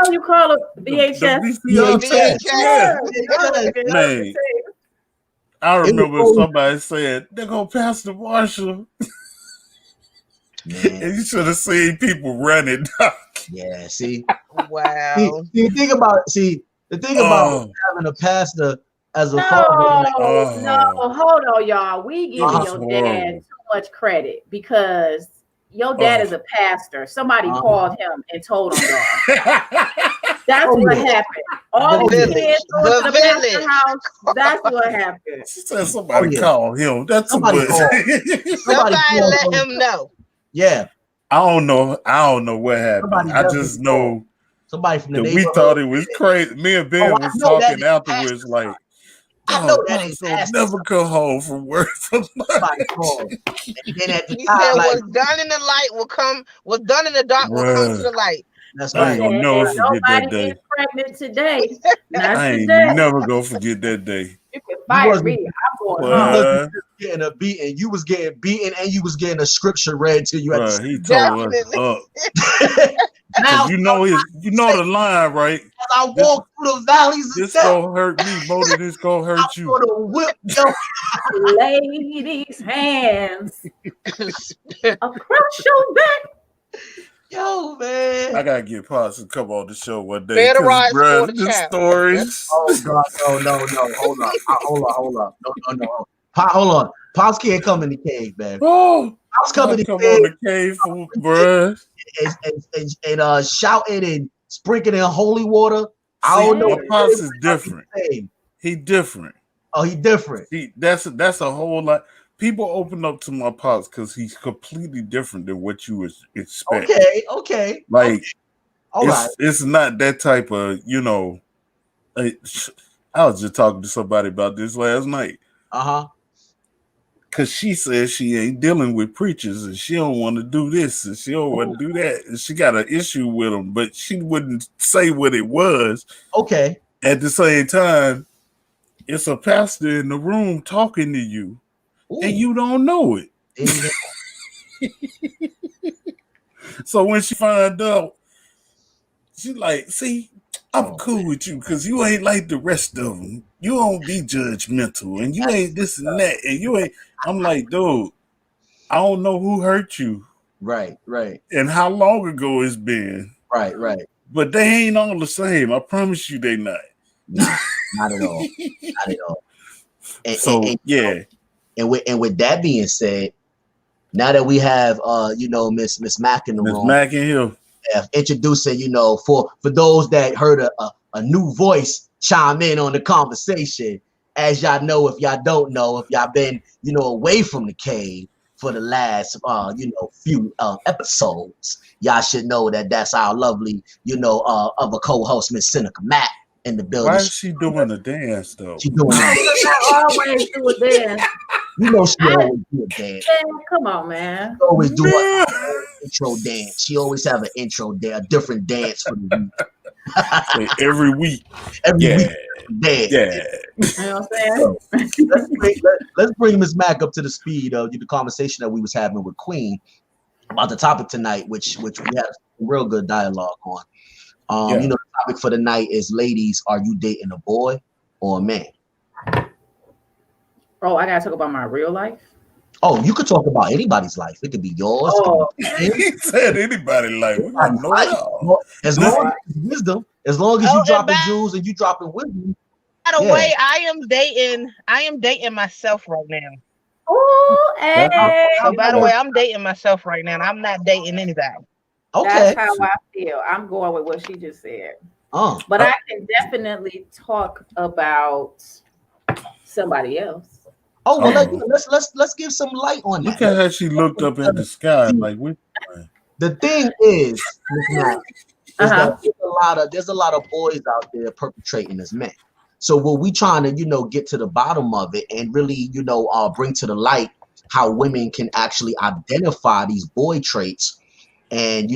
hell you call it? VHS. VHS. Man, I remember somebody said they're gonna pass the Marshall. And you should have seen people running. Yeah, see. Wow. See, the thing about having a pastor as a father. No, hold on, y'all. We giving your dad too much credit because your dad is a pastor. Somebody called him and told him that. That's what happened. All The the village. kids going The to the pastor village. house. That's what happened. She said somebody call him. That's Somebody what. call. Somebody call let him know. Yeah. I don't know what happened. Somebody I just know somebody from the that we neighborhood. thought it was crazy. Me and Ben was talking afterwards, like, I know that Pops will never come home from work. Somebody called. And then at the He time, said, like, "What's done in the light will come. What's done in the dark will come to the light." That's I ain't right. gonna never forget that Nobody day. gets pregnant today. Not I ain't today. never gonna forget that day. You can fire me. I'm going You home. wasn't just getting a beating. You was getting beaten, and you was getting a scripture read to you at the Bruh, same he told us up. Now, you know the line, right? as I walk through the valleys of This death, gonna hurt me more than this gonna hurt I'm you. gonna whip your Ladies' hands across your back. yo, man. I gotta get Pops to come on the show one day Better because, rise for bruh, the the child. stories. Oh God, no. Hold up. No. Hold on. Pops can't come in the cave, man. Oh, Pops come in the come cave on the cave, bruh. and shouting and sprinkling holy water. I See, don't know. my Pops is different. He different. Oh, he different. That's a whole lot. People open up to my Pops because he's completely different than what you would expect. Okay. Like, all right. It's not that type of, I was just talking to somebody about this last night. Because she says she ain't dealing with preachers and she don't want to do this and she don't want to do that. And she got an issue with them, but she wouldn't say what it was. Okay. At the same time, it's a pastor in the room talking to you. And you don't know it. So when she find out, she's like, see, I'm cool with you because you ain't like the rest of them. You don't be judgmental and you ain't this and that. And you ain't, I'm like, dude, I don't know who hurt you. Right. And how long ago it's been. Right. But they ain't all the same. I promise you they not. Nah, not at all. Not at all. And, yeah. And with that being said, now that we have Miss Mack in the room, Mack in here, introducing for those that heard a new voice chime in on the conversation. As y'all know, if y'all don't know, if y'all been away from the cave for the last few episodes, y'all should know that that's our lovely other co-host Miss Seneca Mack in the building. Why is she doing the dance though? She doing I always do a dance. She always do a dance. Come on, man. She always do an intro dance. She always have an intro dance, a different dance for the week. Every week. Every week. Dance. Yeah. You know what I'm saying? Let's bring Miss Mack up to the speed of the conversation that we was having with Queen about the topic tonight, which we had a real good dialogue on. The topic for the night is, ladies, are you dating a boy or a man? Oh, I gotta talk about my real life. Oh, you could talk about anybody's life. It could be yours. Oh, he said anybody's life. We want to know it all. As long as wisdom, as long as you dropping jewels and you dropping wisdom. By the way, I am dating myself right now. Oh, hey. So by the way, I'm dating myself right now. I'm not dating anybody. Okay. That's how I feel. I'm going with what she just said. But I can definitely talk about somebody else. Oh, well, let's give some light on that. Look at how she looked up at the sky like we. The thing is, that there's a lot of boys out there perpetrating as men. So what we trying to get to the bottom of it and really bring to the light how women can actually identify these boy traits and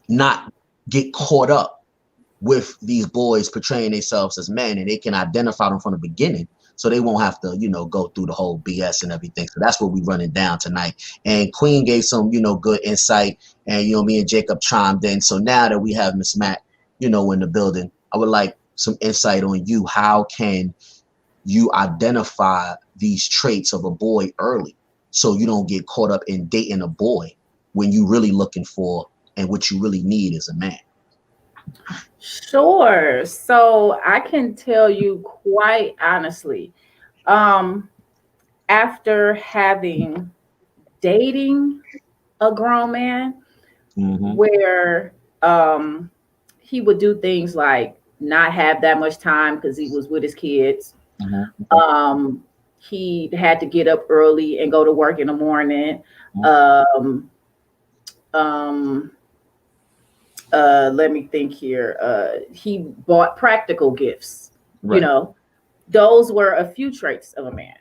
not get caught up with these boys portraying themselves as men, and they can identify them from the beginning. So they won't have to, go through the whole BS and everything. So that's what we're running down tonight. And Queen gave some, good insight. And, me and Jacob chimed in. So now that we have Miss Mack, in the building, I would like some insight on you. How can you identify these traits of a boy early so you don't get caught up in dating a boy when you really looking for and what you really need is a man? Sure. So I can tell you quite honestly, after dating a grown man, where he would do things like not have that much time because he was with his kids. He had to get up early and go to work in the morning. Let me think here. He bought practical gifts. You know, those were a few traits of a man.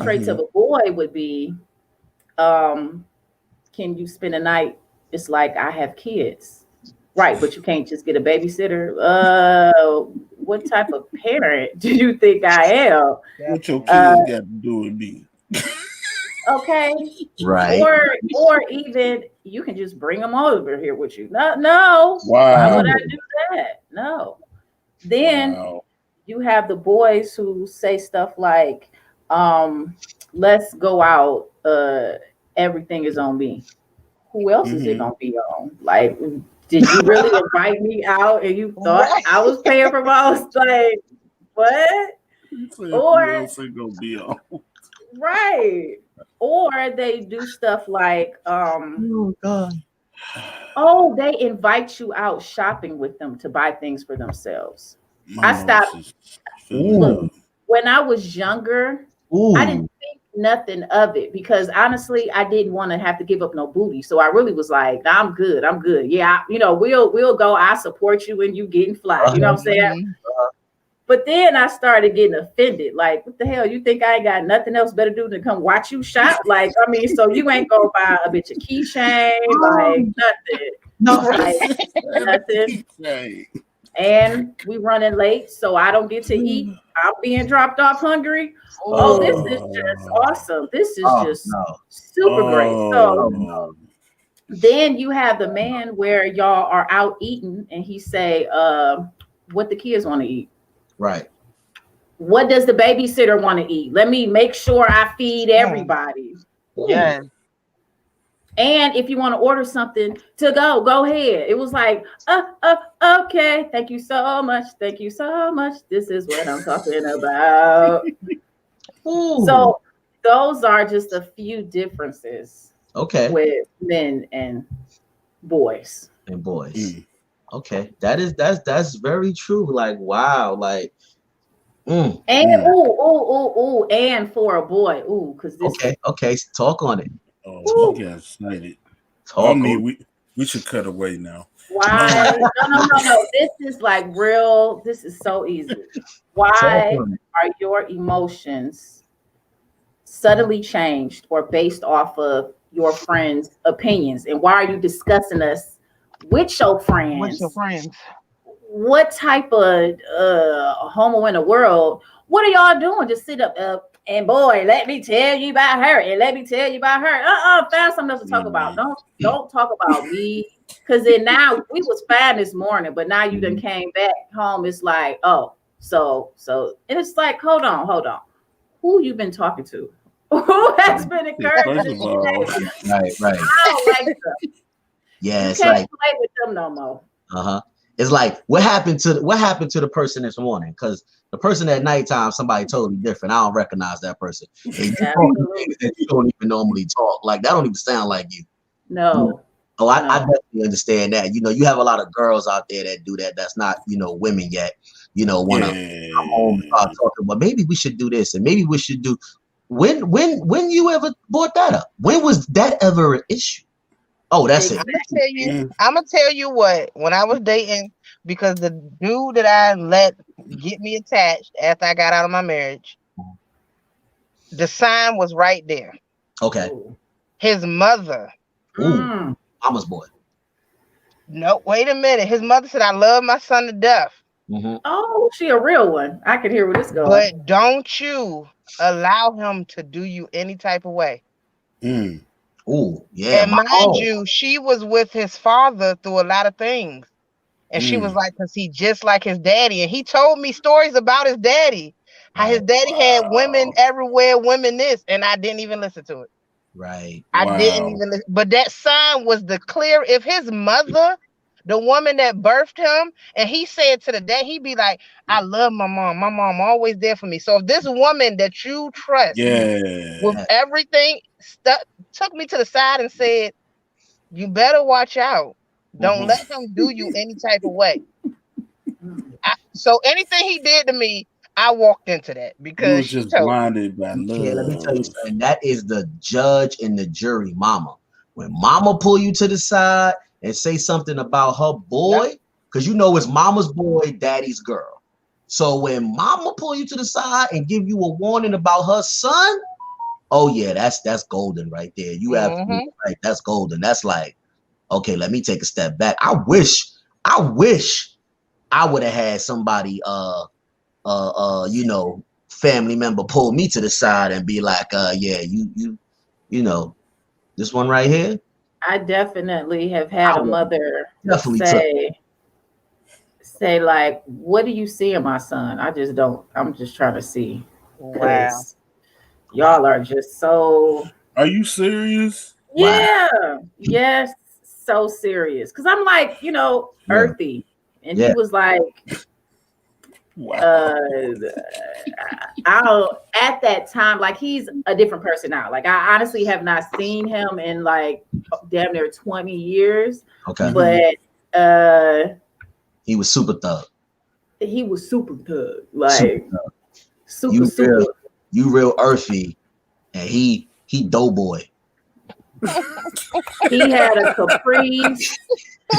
Traits of a boy would be, can you spend a night? It's like, I have kids. Right, but you can't just get a babysitter. What type of parent do you think I am? What your kids got to do with me? Okay. Right. Or even you can just bring them over here with you. No. Wow. Why would I do that? No. Then you have the boys who say stuff like, let's go out. Everything is on me. Who else is it gonna be on? Like, did you really invite me out and you thought I was paying for most? Like, what? Or who else ain't gonna be on? Right. Or they do stuff like, oh God. Oh, they invite you out shopping with them to buy things for themselves. I stopped. Look, when I was younger, I didn't think nothing of it because honestly, I didn't want to have to give up no booty. So I really was like, nah, I'm good. I'm good. Yeah, we'll go. I support you when you getting fly. You know what I'm saying? But then I started getting offended. Like, what the hell? You think I ain't got nothing else better to do than come watch you shop? Like, I mean, so you ain't gonna buy a bitch a keychain, like nothing. No, like, nothing. And we running late, so I don't get to eat. I'm being dropped off hungry. Oh, this is just awesome. This is just super great. So then you have the man where y'all are out eating, and he say, what the kids want to eat. Right. What does the babysitter want to eat? Let me make sure I feed everybody. Yeah. And if you want to order something to go ahead. It was like, okay. Thank you so much. Thank you so much. This is what I'm talking about. So those are just a few differences. Okay. With men and boys. Okay, that's very true. Like, wow, like, and and for a boy, because this. Okay, talk on it. Oh, you got excited. I mean, we should cut away now. Why? No. This is like real. This is so easy. Why are your emotions suddenly changed or based off of your friends' opinions? And why are you discussing us with your friends? With your friends. What type of homo in the world? What are y'all doing? Just sit up and boy, let me tell you about her, and let me tell you about her. Find something else to talk about. Don't talk about me. Because then now we was fine this morning, but now you done came back home. It's like, so and it's like, hold on. Who you been talking to? Who has been encouraging you? Right. I don't like them. Yeah, you can't play with them no more. It's like, what happened to the person this morning? Because the person at nighttime, somebody totally different. I don't recognize that person. And you that you don't even normally talk. Like, that don't even sound like you. No. Oh, I definitely understand that. You know, you have a lot of girls out there that do that. That's not, women yet. Want to come home and start talking. But maybe we should do this, and maybe we should do. When you ever brought that up? When was that ever an issue? Oh, that's it. I'm gonna tell you what. When I was dating, because the dude that I let get me attached after I got out of my marriage, the sign was right there. Okay. His mother. Mama's boy. No, wait a minute. His mother said, "I love my son to death." Oh, she a real one. I can hear where this going. But don't you allow him to do you any type of way. Oh, yeah. And mind you, she was with his father through a lot of things. And she was like, because he just like his daddy. And he told me stories about his daddy. How his daddy had women everywhere, women this. And I didn't even listen to it. Right. I didn't even listen. But that sign was the clear. If his mother, the woman that birthed him, and he said to the dad, he'd be like, I love my mom. My mom always there for me. So if this woman that you trust with everything took me to the side and said, you better watch out. Don't let him do you any type of way. So anything he did to me, I walked into that You because was she just told me. blinded by Yeah, let me tell you love. something. That is the judge and the jury, mama. When mama pull you to the side and say something about her boy, because you know it's mama's boy, daddy's girl. So when mama pull you to the side and give you a warning about her son, oh yeah, that's golden right there. You have right. That's golden. That's like, okay, let me take a step back. I wish I would have had somebody family member pull me to the side and be like, yeah, you know, this one right here. I definitely have had a mother definitely say like, what do you see in my son? I'm just trying to see. Wow. Y'all are just so. Are you serious? Yeah. Wow. Yes. So serious. Cause I'm like, earthy. And he was like, wow. At that time, like he's a different person now. Like I honestly have not seen him in like damn near 20 years. Okay. But he was super thug. He was super thug. Like super you real earthy, and he doughboy. He had a Caprice.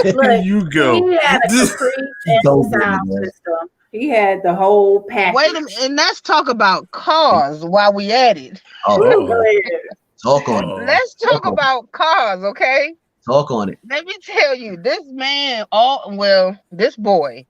Look, you go. He had a Caprice and sound system. He had the whole package. Wait a minute, and let's talk about cars while we at it. Talk on it. Let's talk about cars, okay? Talk on it. Let me tell you, this boy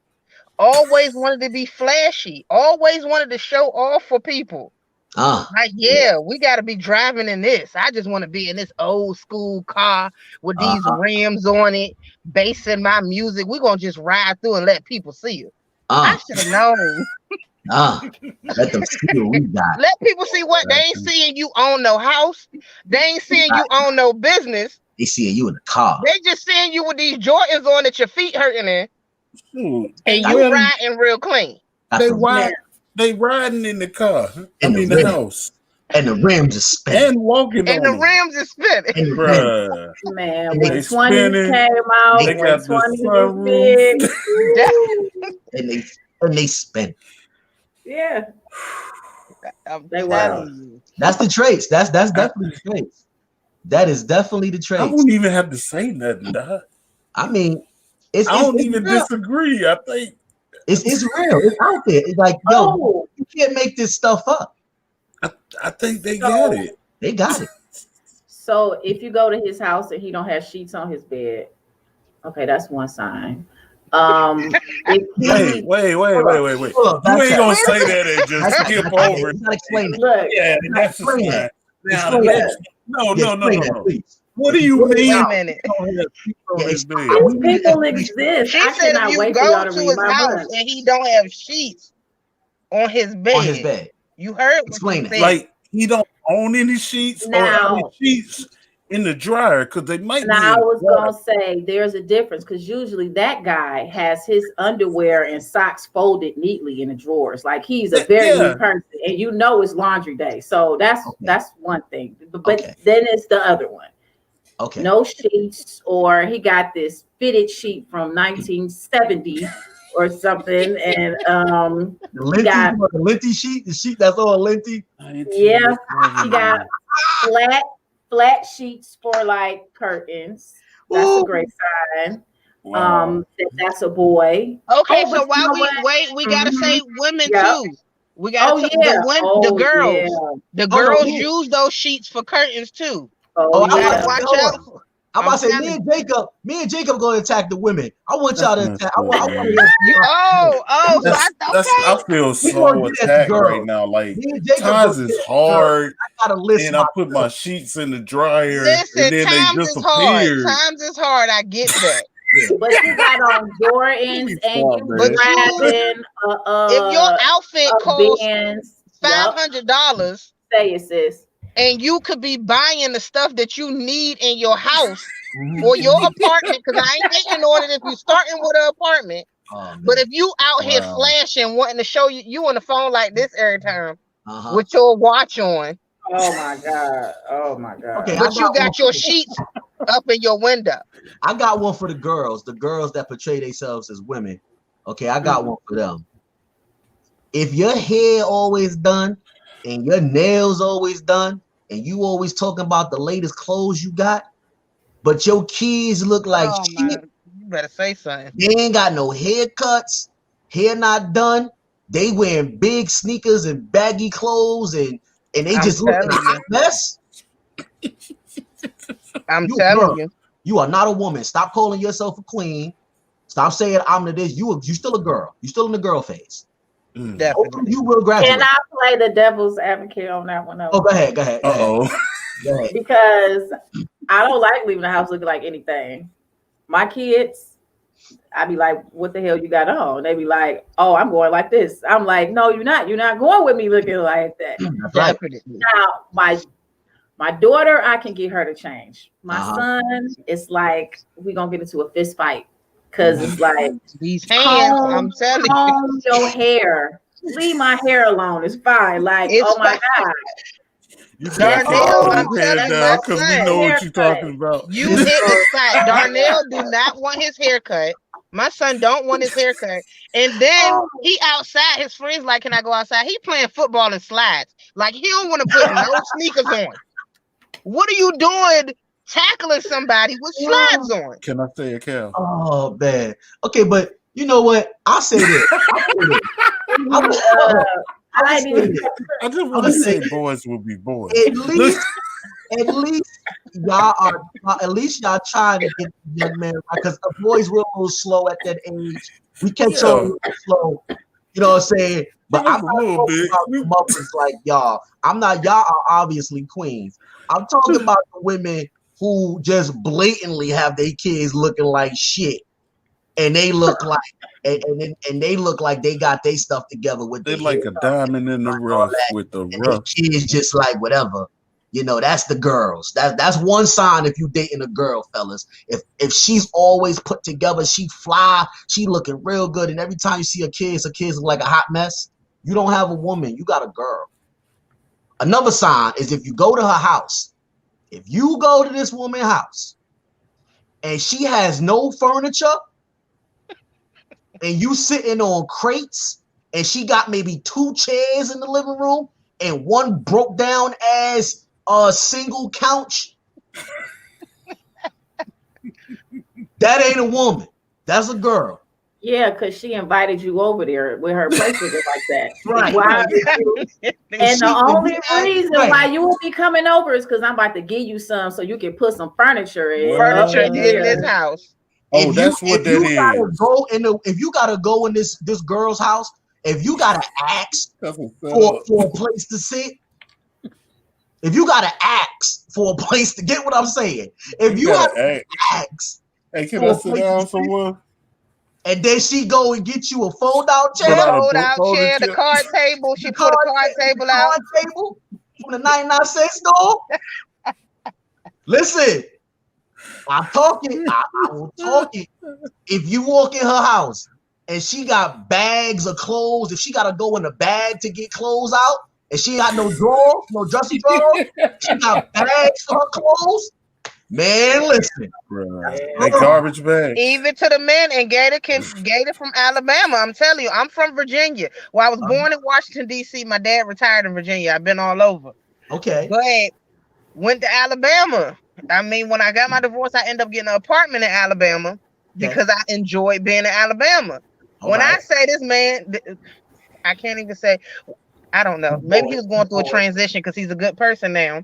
always wanted to be flashy, always wanted to show off for people. Like, we got to be driving in this. I just want to be in this old school car with these rims on it, basing my music. We're going to just ride through and let people see it. I should have known. Let them see what we got. Let people see what they ain't seeing. You own no house. They ain't seeing you own no business. They seeing you in the car. They just seeing you with these Jordans on that your feet hurting in. And you riding real clean. They riding in the car. The house. And the rims are spinning. And walking and on the rims is spinning. Man, when 20s came out, they got the 20s and they spin. Yeah. That's the traits. That's definitely the traits. That is definitely the traits. I wouldn't even have to say nothing, dog. I mean, I don't even disagree. I think it's real. It's out there. It's like, yo, you can't make this stuff up. I think they got it. They got it. So if you go to his house and he don't have sheets on his bed, okay, that's one sign. Wait. You ain't gonna say that and just skip over it. Explain it. Look, that's a sign. No. Please. What do you mean? A minute. These people exist. She said if you go to his house and he don't have sheets on his bed. You heard? Explain it. Like he don't own any sheets or any sheets in the dryer because they might. Now I was gonna say there's a difference because usually that guy has his underwear and socks folded neatly in the drawers. Like he's a very neat person, and it's laundry day. So that's one thing. But then it's the other one. Okay. No sheets, or he got this fitted sheet from 1970 or something, and the linty sheet, the sheet that's all linty. Yeah, he got flat sheets for like curtains. That's a great sign. Wow. That's a boy. Okay, so while we wait, we gotta say women too. We gotta the girls. Yeah. The girls use those sheets for curtains too. Watch out. I'm about to say me and Jacob going to attack the women. I want y'all to attack. I feel so attacked right now. Like times is hard. I gotta listen. And I put my sheets in the dryer. Listen, and then times they is hard. disappear. Times is hard. I get that. But you got on Jordans and you grabbing if your outfit costs $500, say it, sis. And you could be buying the stuff that you need in your house or your apartment, because I ain't hating on it if you're starting with an apartment. But if you out here flashing, wanting to show you on the phone like this every time with your watch on, Oh my God. Oh my God. Okay, But you got your sheets up in your window. I got one for the girls that portray themselves as women. Okay, I got one for them. If your hair always done and your nails always done and you always talking about the latest clothes you got, but your kids look like Oh shit, man, you better say something. they ain't got no haircuts, hair not done, they wearing big sneakers and baggy clothes and they I'm just look a telling hot mess. I'm You a telling girl. you. You are not a woman. Stop calling yourself a queen. Stop saying I'm the this. You still a girl. You still in the girl phase. Definitely. Hopefully you will graduate. Can I play the devil's advocate on that one? Oh, go ahead. Go ahead. Because I don't like leaving the house looking like anything. My kids, I be like, what the hell you got on? They be like, oh, I'm going like this. I'm like, no, you're not. You're not going with me looking like that. That's right. Definitely. Now, my daughter, I can get her to change. My son, it's like we're gonna get into a fist fight. Cause it's like these hands, I'm telling you. Comb your hair. Leave my hair alone. It's fine. Like, It's oh my fine. God. You Darnell, I'm telling you, my because we son. know what you're talking about. You hit the spot. Darnell do not want his haircut. My son don't want his haircut. And then he outside, his friends like, can I go outside? He playing football and slides. Like he don't want to put no sneakers on. What are you doing tackling somebody with slides on? Can I say a cow? Oh man. Okay, but you know what? I'll say this. I just want to say boys will be boys. At least y'all trying to get the young man right, because the boys were a little slow at that age. We catch on a little slow. You know what I'm saying? But I'm not talking about the mothers like y'all. Y'all are obviously queens. I'm talking about the women who just blatantly have their kids looking like shit. And they look like and they look like they got their stuff together with they like a diamond in the rough with the rough. Kids just like whatever. You know, that's the girls. That's one sign if you dating a girl, fellas. If she's always put together, she fly, she looking real good, and every time you see her kids look like a hot mess, you don't have a woman, you got a girl. Another sign is if you go to her house, if you go to this woman's house and she has no furniture and you sitting on crates and she got maybe 2 chairs in the living room and one broke down as a single couch, that ain't a woman. That's a girl. Yeah, because she invited you over there with her place looking like that. Right. And the only reason why you will be coming over is because I'm about to give you some so you can put some furniture in. Furniture in this house. Oh, that's what that is. If you gotta go in this girl's house, if you gotta ask for a place to sit, if you gotta ask for a place to get what I'm saying, if you gotta ask, hey, can I sit down somewhere? And then she go and get you a fold-out chair. The card table. She put a card table out. From the 99-cent store. Listen, I'm talking. I will talk it. If you walk in her house and she got bags of clothes, if she got to go in a bag to get clothes out, and she got no drawers, no dressing drawers, she got bags for her clothes. Man, listen. That garbage bag. Even to the men, and Gator from Alabama. I'm telling you, I'm from Virginia. Well, I was born in Washington, D.C. My dad retired in Virginia. I've been all over. Okay. But went to Alabama. I mean, when I got my divorce, I ended up getting an apartment in Alabama because I enjoyed being in Alabama. I say this man, I can't even say, I don't know. Maybe he was going through a transition because he's a good person now.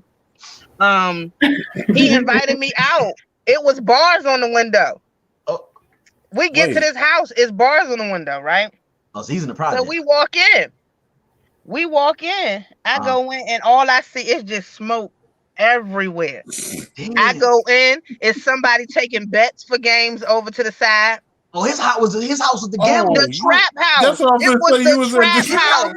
He invited me out. It was bars on the window. We get to this house, it's bars on the window, right? Oh, so he's in the project. So we walk in. I go in, and all I see is just smoke everywhere. Damn. I go in, is somebody taking bets for games over to the side? Oh, his house was the gambling. The trap house. That's what I'm going to say. You was trap house.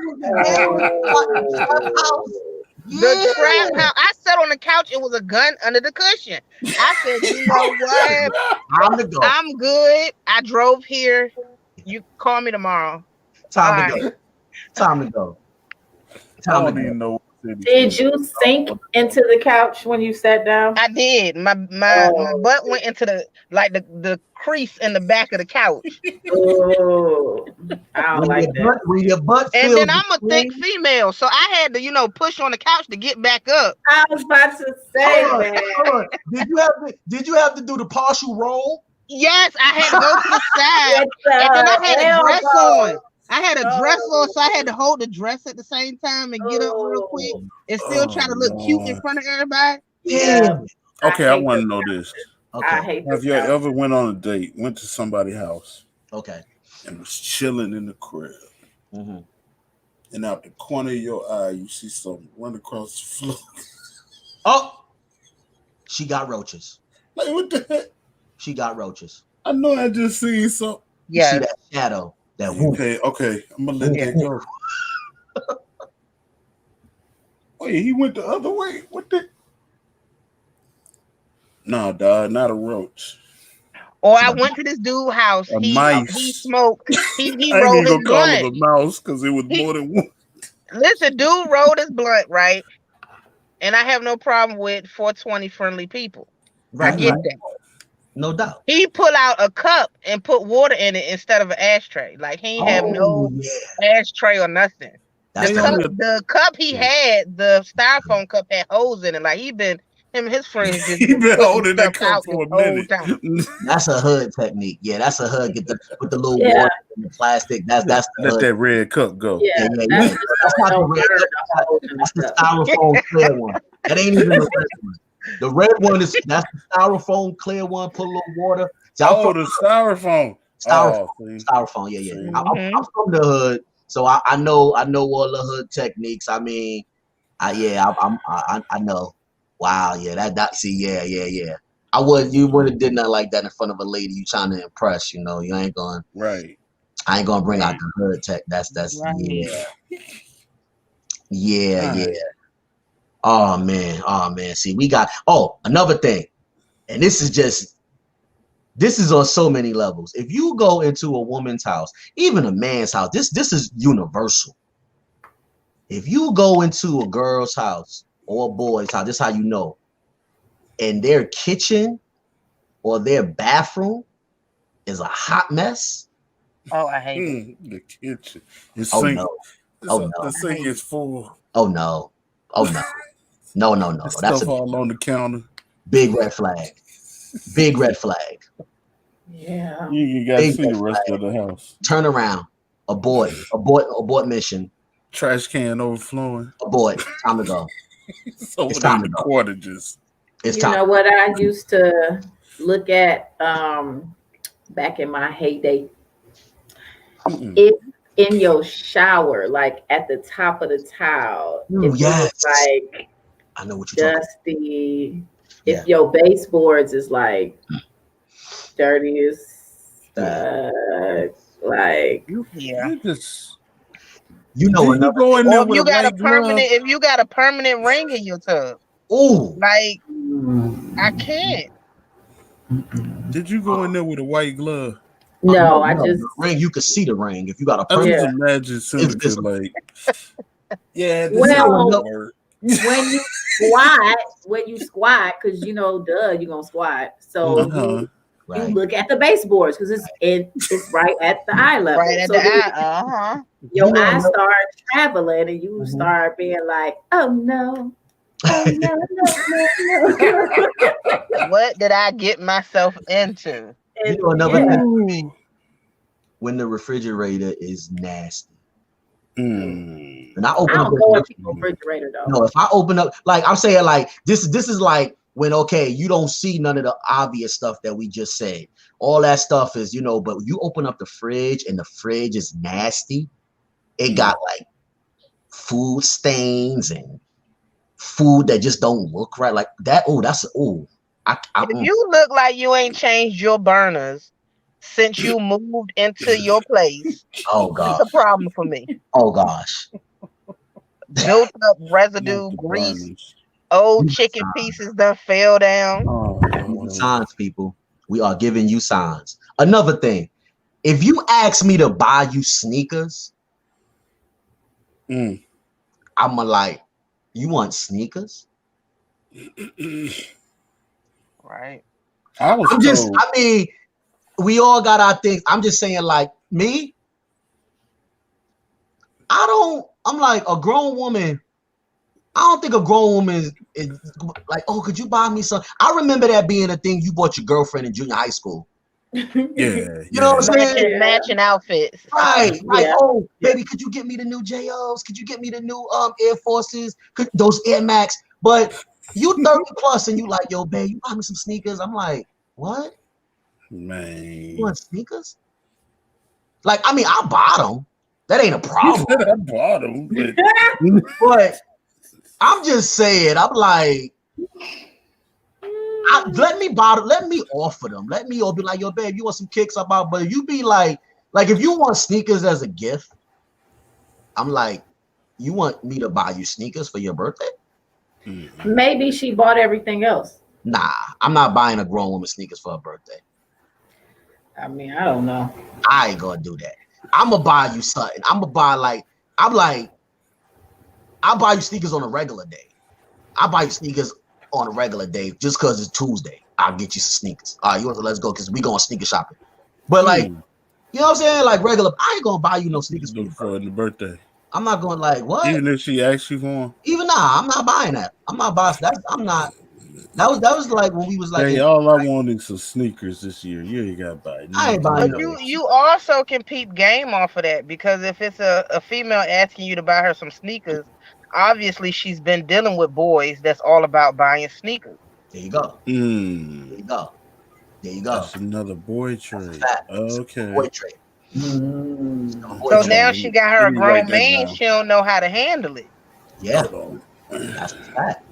The trap house. I sat on the couch. It was a gun under the cushion. I said, you know what? I'm good. I drove here. You call me tomorrow. Time to go. I don't even know what Did you sink into the couch when you sat down? I did. My butt went into the crease in the back of the couch. Oh, I don't like that. When your butt And feels then I'm a thick female, so I had to, push on the couch to get back up. I was about to say that. Did you have to do the partial roll? Yes, I had to go to the side, and then I had a dress on. I had a dress on, so I had to hold the dress at the same time and get up real quick and still try to look cute in front of everybody. Yeah. Okay, I want to know this. Okay. I hate Have you ever went on a date, went to somebody's house, Okay. and was chilling in the crib, and out the corner of your eye, you see something run across the floor? Oh, she got roaches. Like, what the heck? She got roaches. I know I just seen something. You see that shadow? That Okay, I'm gonna let that go. Wait, he went the other way. What the? No, dog, not a roach. Or I went to this dude's house. A He mice. smoked. He I rolled ain't his even gonna call him blunt. a mouse because it was more than one. Listen, dude rolled his blunt, right? And I have no problem with 420 friendly people. Right, I get that. No doubt. He pulled out a cup and put water in it instead of an ashtray. Like he ain't have no ashtray or nothing. The cup he had, the styrofoam cup, had holes in it. Like him and his friends just He been holding that stuff cup out for a the whole minute. time. That's a hood technique. Yeah, that's a hood. With the little water and the plastic. That's the let hood. that red cup go. Yeah, That's not the red cup. That's the styrofoam clear one. That ain't even the red one. The red one that's the styrofoam clear one. Put a little water. The styrofoam. Styrofoam. Yeah. I'm from the hood, so I know all the hood techniques. I mean, I know. Wow. Yeah. Yeah. You would have did nothing like that in front of a lady you trying to impress. You ain't going. Right. I ain't gonna bring out the hood tech. That's right. Yeah. Oh man. See, we got another thing, and this is on so many levels. If you go into a woman's house, even a man's house, this is universal. If you go into a girl's house or a boy's house, this is how you know. And their kitchen or their bathroom is a hot mess. Oh, I hate it. The kitchen. The sink is full. Oh no. No. That's stuff all on the counter. Big red flag. Yeah. You gotta see the rest of the house. Turn around. Abort mission. Trash can overflowing. Abort. Time to go. It's time to go. Cottages. It's time. You know what I used to look at back in my heyday? If in your shower, like at the top of the tile, if it's like I know what you're dusty, if your baseboards is like dirty as like if you got a permanent ring in your tub. Oh, like I can't. Did you go in there with a white glove? No, I just the ring. You could see the ring if you got a permanent. I just imagine something like, when you squat, because you're gonna squat. So you look at the baseboards because it's right at the eye level. Right at the eye. Your eyes start traveling, and you start being like, "Oh no." Oh, no. What did I get myself into? Another thing, when the refrigerator is nasty. And I open up the refrigerator though. No, if I open up, like I'm saying, like this is like when you don't see none of the obvious stuff that we just said. All that stuff is, but you open up the fridge and the fridge is nasty. It got like food stains and food that just don't look right, like that. If you look like you ain't changed your burners since you moved into your place, oh god, it's a problem for me. Oh gosh, built up residue, grease, old chicken pieces done fell down. Signs, people. We are giving you signs. Another thing, if you ask me to buy you sneakers, I'ma like. You want sneakers? Right. I was told. I mean, we all got our things. I'm just saying, like me, I'm like a grown woman. I don't think a grown woman is like, oh, could you buy me some? I remember that being a thing you bought your girlfriend in junior high school. Yeah, You know what I'm saying? Matching outfits. Right. Like, Yeah. oh, baby, could you get me the new JOs? Could you get me the new Air Forces? Those Air Max? But you 30 plus and you like, yo, babe, you buy me some sneakers. I'm like, what? man. You want sneakers? Like, I mean, I bought them. That ain't a problem. I bought them, But I'm just saying, I'm like, let me offer them. Let me all be like, yo, babe, you want some kicks about? But you be like if you want sneakers as a gift, I'm like, you want me to buy you sneakers for your birthday? Maybe she bought everything else. Nah, I'm not buying a grown woman sneakers for her birthday. I mean, I don't know. I ain't gonna do that. I'm gonna buy you something. I'm gonna buy I'll buy you sneakers on a regular day. I'll buy you sneakers on a regular day just because it's Tuesday. I'll get you some sneakers. All right, you want to let's go because we going sneaker shopping. But like, you know what I'm saying? Like regular, I ain't gonna buy you no sneakers for the birthday. I'm not going like what? Even if she asks you for them? Even I'm not buying that. I'm not buying that. I'm not. That was like when we was like. Hey, all I want is some sneakers this year. You ain't got to buy. I ain't buying. But you also can peep game off of that because if it's a female asking you to buy her some sneakers, obviously she's been dealing with boys that's all about buying sneakers. There you go. There you go. There you go. That's another boy trait. Okay. Boy trait. So now she got her a grown man. She don't know how to handle it. Yeah, that's a fact.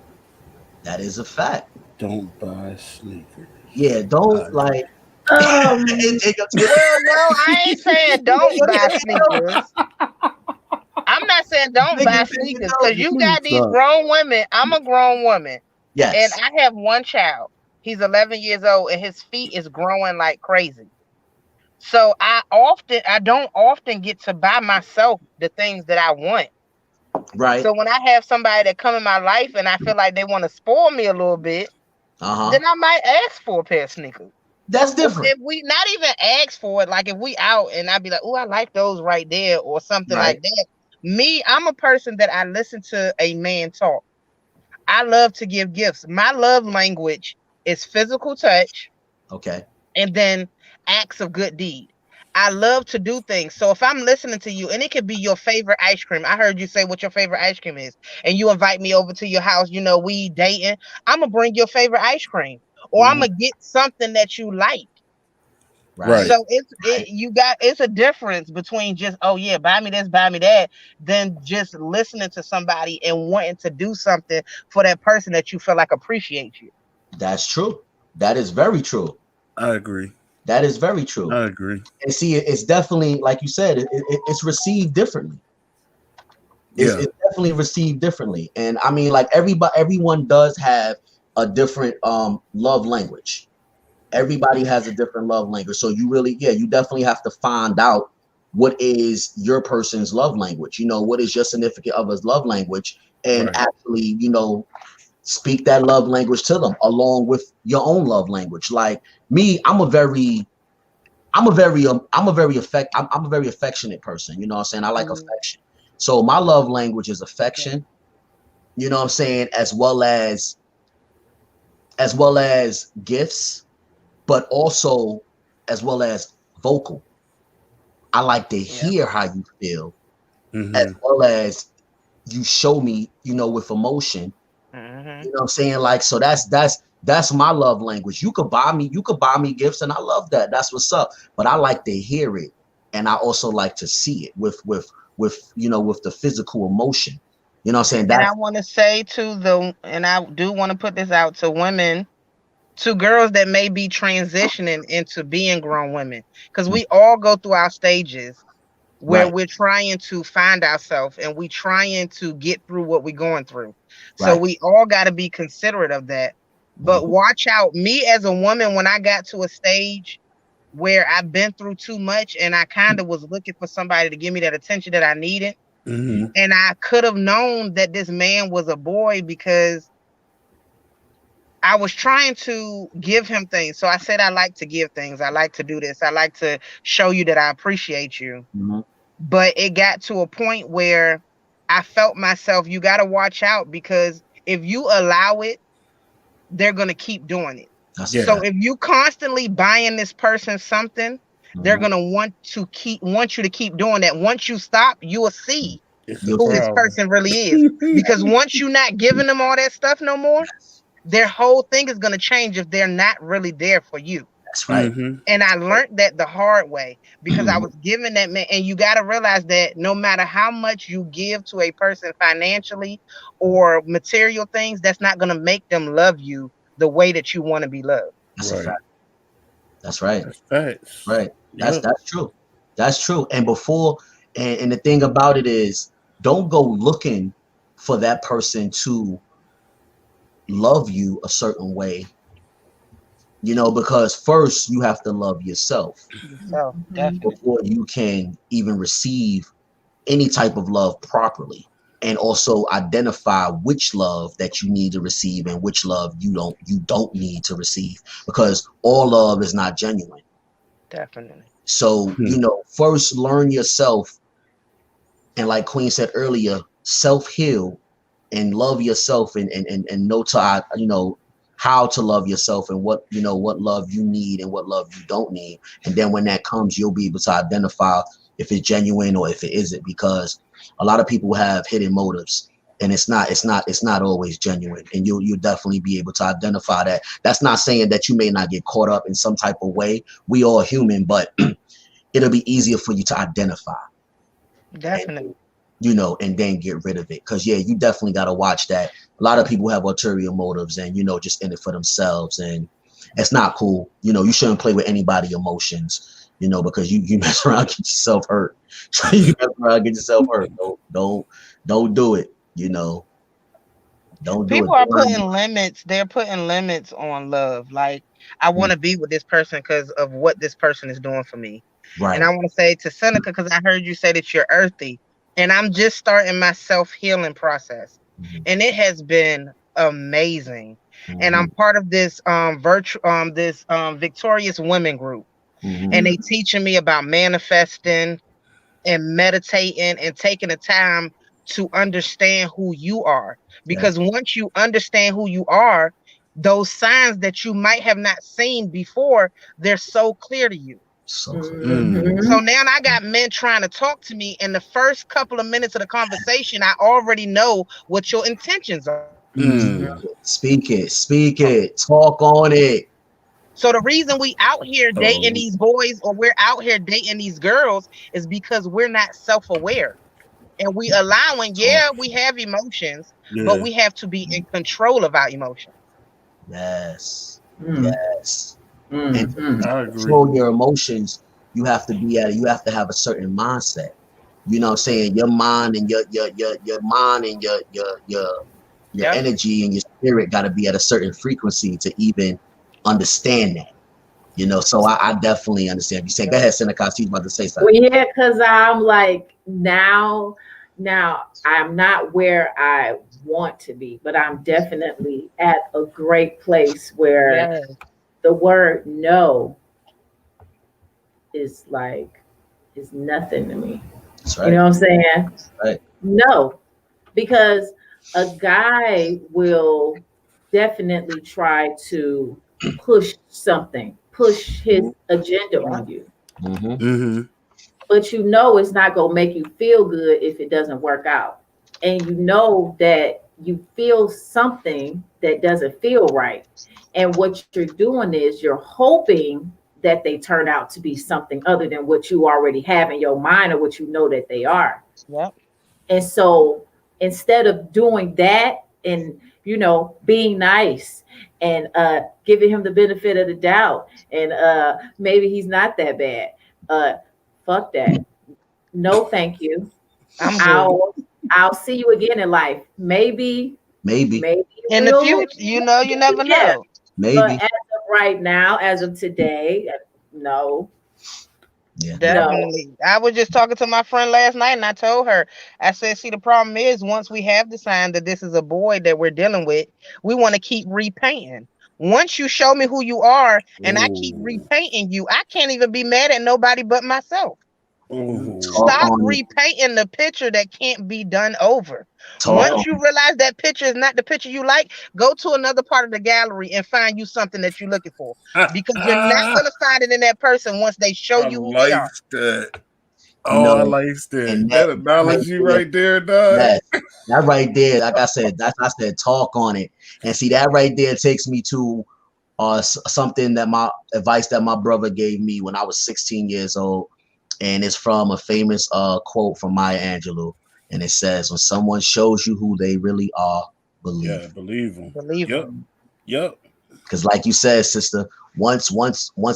That is a fact. Don't buy sneakers. Yeah, don't like. Well, no, I ain't saying don't buy sneakers. I'm not saying don't buy sneakers because you got these grown women. I'm a grown woman. Yes. And I have one child. He's 11 years old and his feet is growing like crazy. So I don't often get to buy myself the things that I want. Right. So when I have somebody that come in my life and I feel like they want to spoil me a little bit, then I might ask for a pair of sneakers. That's different. If we not even ask for it, like if we out and I'd be like, oh, I like those right there or something like that. Me, I'm a person that I listen to a man talk. I love to give gifts. My love language is physical touch. Okay. And then acts of good deed. I love to do things. So if I'm listening to you, and it could be your favorite ice cream. I heard you say what your favorite ice cream is, and you invite me over to your house, you know, we dating. I'm gonna bring your favorite ice cream, or I'm gonna get something that you like. Right. So it's a difference between just, oh yeah, buy me this, buy me that, than just listening to somebody and wanting to do something for that person that you feel like appreciates you. That's true. That is very true. I agree. That is very true. I agree. And see, it's definitely, like you said, it's received differently. It's definitely received differently. And I mean, like everyone does have a different love language. Everybody has a different love language. So you really, you definitely have to find out what is your person's love language. You know, what is your significant other's love language, and actually, you know, speak that love language to them along with your own love language. Like me, I'm a very affectionate person. You know what I'm saying? I like affection. So my love language is affection. You know what I'm saying? As well as gifts, but also as well as vocal. I like to hear how you feel, as well as you show me, you know, with emotion. You know what I'm saying? Like, so that's my love language. You could buy me gifts, and I love that. That's what's up. But I like to hear it, and I also like to see it with you know, with the physical emotion. You know what I'm saying? And I want to say and I do want to put this out to women, to girls that may be transitioning into being grown women, because we all go through our stages where we're trying to find ourselves and we trying to get through what we're going through. So we all got to be considerate of that. But watch out. Me as a woman, when I got to a stage where I've been through too much and I kind of was looking for somebody to give me that attention that I needed, Mhm. And I could have known that this man was a boy because I was trying to give him things. So I said, I like to give things. I like to do this. I like to show you that I appreciate you. Mm-hmm. But it got to a point where I felt myself, you got to watch out, because if you allow it, they're going to keep doing it. That's Yeah. So if you constantly buying this person something, they're Mhm. going to want you to keep doing that. Once you stop, you will see It's a You'll who see. this problem. person really is. Because once you're not giving them all that stuff no more, their whole thing is going to change if they're not really there for you. That's right. Mhm. And I learned that the hard way, because I Mhm. was given that man. And you got to realize that no matter how much you give to a person financially or material things, that's not going to make them love you the way that you want to be loved. That's a Right. fact. That's right. That's facts. Right. Yep. That's true. That's true. And before, and the thing about it is, don't go looking for that person to love you a certain way, because first you have to love yourself So definitely. before you can even receive any type of love properly. And also identify which love that you need to receive and which love you don't need to receive, because all love is not genuine. Definitely. So, first learn yourself. And like Queen said earlier, self-heal and love yourself, and know how to love yourself, and what love you need and what love you don't need. And then when that comes, you'll be able to identify if it's genuine or if it isn't, because a lot of people have hidden motives, and it's not always genuine. And you'll definitely be able to identify that. That's not saying that you may not get caught up in some type of way. We all human, but it'll be easier for you to identify. Definitely. And then get rid of it. Because you definitely got to watch that. A lot of people have ulterior motives, and just in it for themselves, and it's not cool. You shouldn't play with anybody's emotions, because you mess around, get yourself hurt. You mess around, get yourself hurt. Don't do it. Don't do People it. are putting limits. They're putting limits on love. Like, I want to be with this person because of what this person is doing for me. Right. And I want to say to Seneca, because I heard you say that you're earthy, and I'm just starting my self-healing process. Mhm. And it has been amazing. And I'm Mhm. part of this victorious women group. Mhm. And they teaching me about manifesting and meditating and taking the time to understand who you are. Because once you understand who you are, those signs that you might have not seen before, they're so clear to you. So Mm. So now I got men trying to talk to me, and the first couple of minutes of the conversation, I already know what your intentions are. Mm. Speak it, talk on it. So the reason we out here dating Oh, these boys, or we're out here dating these girls, is because we're not self-aware. And we allowing, we have emotions, but yeah. we have to be in control of our emotions. Yes. Mm. Yes. And Mm. to I agree. control your emotions, you have to have a certain mindset. You know what I'm saying? Your mind and your mind and your Yep. energy and your spirit got to be at a certain frequency to even understand that. So I definitely understand. You say, go ahead, Seneca. She's about to say Well, something. yeah, because I'm like now I'm not where I want to be, but I'm definitely at a great place where Yes. the word no is nothing to me. That's You right. know what I'm saying? Right. No, because a guy will definitely try to push his agenda on you. Mm-hmm. Mm-hmm. But it's not going to make you feel good if it doesn't work out. And that you feel something that doesn't feel right. And what you're doing is you're hoping that they turn out to be something other than what you already have in your mind or what you know that they are. Yep. And so instead of doing that and, being nice and giving him the benefit of the doubt and maybe he's not that bad, fuck that. No, thank you. I'm good. I'll see you again in life. Maybe Maybe. you In the will. future, you never Yeah. know. But Maybe. as of right now, as of today, no. Yeah. Definitely. I was just talking to my friend last night and I told her, I said, see, the problem is once we have the sign that this is a boy that we're dealing with, we want to keep repainting. Once you show me who you are and I keep Ooh. repainting you, I can't even be mad at nobody but myself. Ooh. Talk Stop on it. repainting the picture that can't be done over. Talk Yep. Once on you realize that picture is not the picture you like, go to another part of the gallery and find you something that you're looking for. Because you're not I going to find it in that person once they show you who they are. like that. You Oh, I know, like that. and That that right analogy there, right there, dog. yes, that right there, like I said, that's I said, talk on it. And see, that right there takes me to something that my advice that my brother gave me when I was 16 years old, and it's from a famous quote from Maya Angelou, and it says, "When someone shows you who they really are, Yeah, believe." believe him. Believe Yep. me. Yep. Because, like you said, sister, once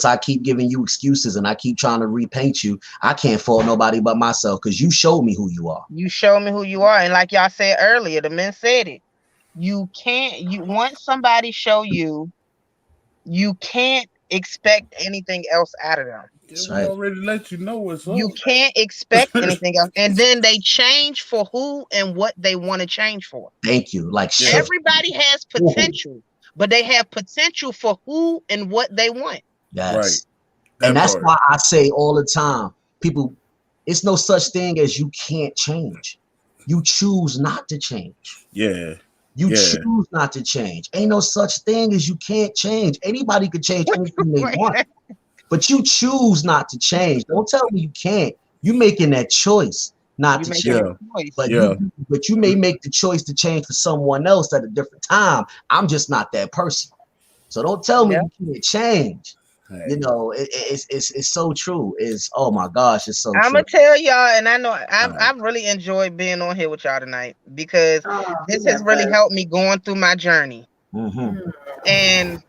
I keep giving you excuses and I keep trying to repaint you, I can't fault nobody but myself. Because you showed me who you are. You show me who you are. And like y'all said earlier, the men said it. You can't, you once somebody show you, you can't expect anything else out of them. Yeah, That's we right. already let you know what's You up. can't expect anything else. And then they change for who and what they want to change for. Thank you. Like Yeah. shift. Everybody has Ooh, potential, but they have potential for who and what they want. Right. yes. And That that's part. why I say all the time, people, it's no such thing as you can't change. You choose not to change. Yeah. You Yeah. choose not to change. Ain't no such thing as you can't change. Anybody could change anything they want, but you choose not to change. Don't tell me you can't. You making that choice not You to making change. Yeah. a choice. But Yeah. you may make the choice to change for someone else at a different time. I'm just not that person. So don't tell me Yeah. you can't change. You Hey. know, it's so true. It's, oh my gosh, it's so I'm true. gonna tell y'all, and I know All right. I've really enjoyed being on here with y'all tonight because this has that really part. helped me going through my journey. Mm-hmm. Mm. And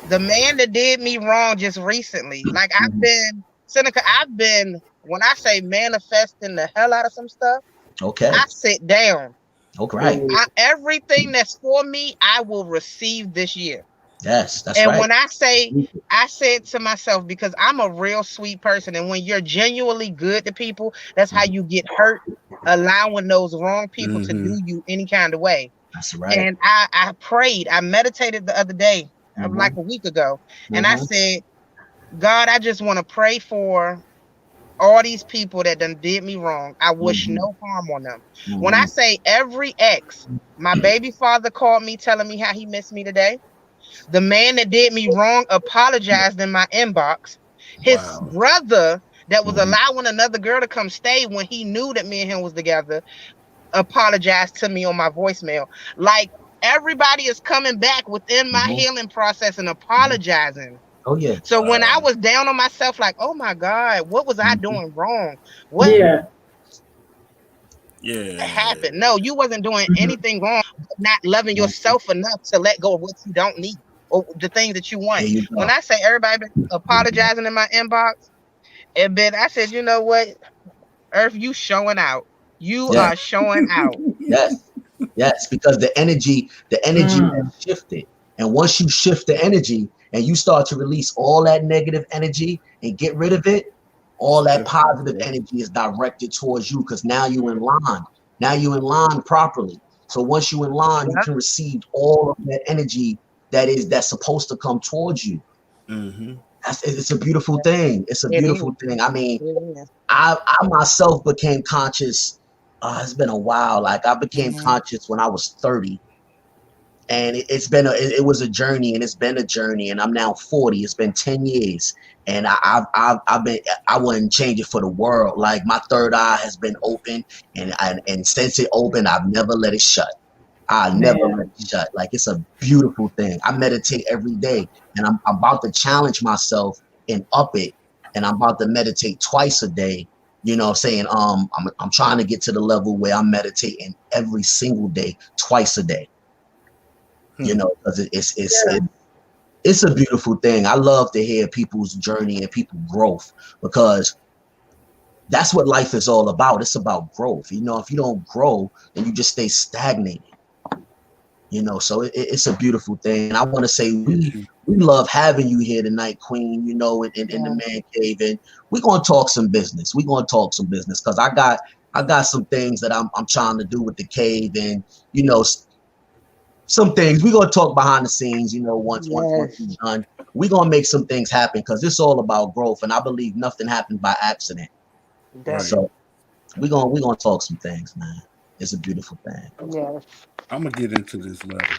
the man that did me wrong just recently, like I've Mm-hmm. been Seneca, I've been when I say manifesting the hell out of some stuff, Okay. I sit down. Okay. Right. Everything that's for me, I will receive this year. Yes, that's And right. when I say, I said to myself, because I'm a real sweet person, and when you're genuinely good to people, that's how you get hurt, allowing those wrong people to Mm-hmm. do you any kind of way. That's right. And I prayed, I meditated the other day, like Mm-hmm. a week ago, and I Mm-hmm. said, God, I just want to pray for all these people that done did me wrong. I wish Mm-hmm. no harm on them. When I Mm-hmm. say every ex, my baby father called me telling me how he missed me today. The man that did me wrong apologized in my inbox. His Wow. brother that was Mm-hmm. allowing another girl to come stay when he knew that me and him was together apologized to me on my voicemail. Like everybody is coming back within my Mm-hmm. healing process and apologizing. Oh yeah. So when I Wow. was down on myself, like, oh my God, what was I Mm-hmm. doing wrong? What Yeah. Yeah. happened? No, you wasn't doing anything wrong, but not loving Mm-hmm. yourself enough to let go of what you don't need or the things that you There want. you When go. I say everybody been There you go. apologizing in my inbox, and then I said, you know what, Earth, you showing out. You Yeah. are showing out. Yes. Yes. Because the energy Mm. has shifted. And once you shift the energy and you start to release all that negative energy and get rid of it, all It's that different, positive bro. energy is directed towards you because now you in line. Now you in line properly. So once you in line, you Yeah, can receive all of that energy that's supposed to come towards you. Mm-hmm. It's a beautiful thing. It's a it is. beautiful thing. I mean, It is. I myself became conscious. It's been a while. Like I became Mhm. conscious when I was 30, and it's been it was a journey, and it's been a journey. And I'm now 40. It's been 10 years, and I've been I wouldn't change it for the world. Like my third eye has been open, and since it opened, I've never let it shut. I never let Man. it shut. Like it's a beautiful thing. I meditate every day, and I'm about to challenge myself and up it, and I'm about to meditate twice a day. You know, what I'm saying I'm trying to get to the level where I'm meditating every single day, twice a day. You Hmm. know, because Yeah. it's a beautiful thing. I love to hear people's journey and people's growth because that's what life is all about. It's about growth. You know, if you don't grow, then you just stay stagnated. You know, so it's a beautiful thing. And I want to say we love having you here tonight, Queen, you know, in the man cave. And we're gonna talk some business. We're gonna talk some business because I got some things that I'm trying to do with the cave, and you know, some things we're gonna talk behind the scenes, you know, once we're done. We're gonna make some things happen because it's all about growth, and I believe nothing happens by accident. Right. So we're gonna talk some things, man. It's a beautiful thing. Yes. I'm gonna get into this letter.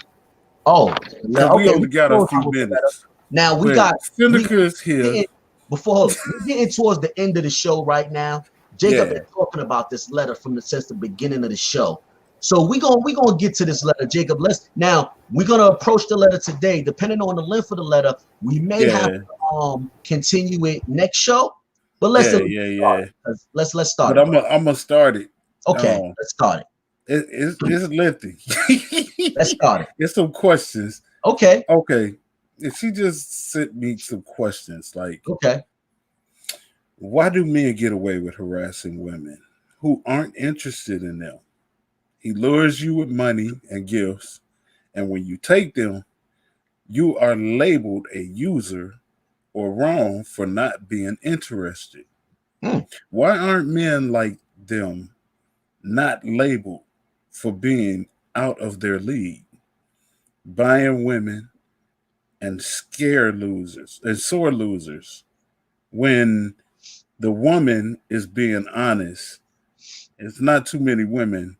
Oh, Because we only got a few minutes. Now we But got Seneca's here. Before we're getting towards the end of the show right now. Jacob been talking about this letter since the beginning of the show. So we're gonna get to this letter, Jacob. We're gonna approach the letter today. Depending on the length of the letter, we may have to continue it next show. But let's start. But I'm gonna start it. Okay, let's start it. It's lengthy. Let's start it. It's some questions. Okay. And she just sent me some questions like, okay, why do men get away with harassing women who aren't interested in them? He lures you with money and gifts, and when you take them, you are labeled a user or wrong for not being interested. Why aren't men like them not labeled for being out of their league, buying women and sore losers when the woman is being honest? It's not too many women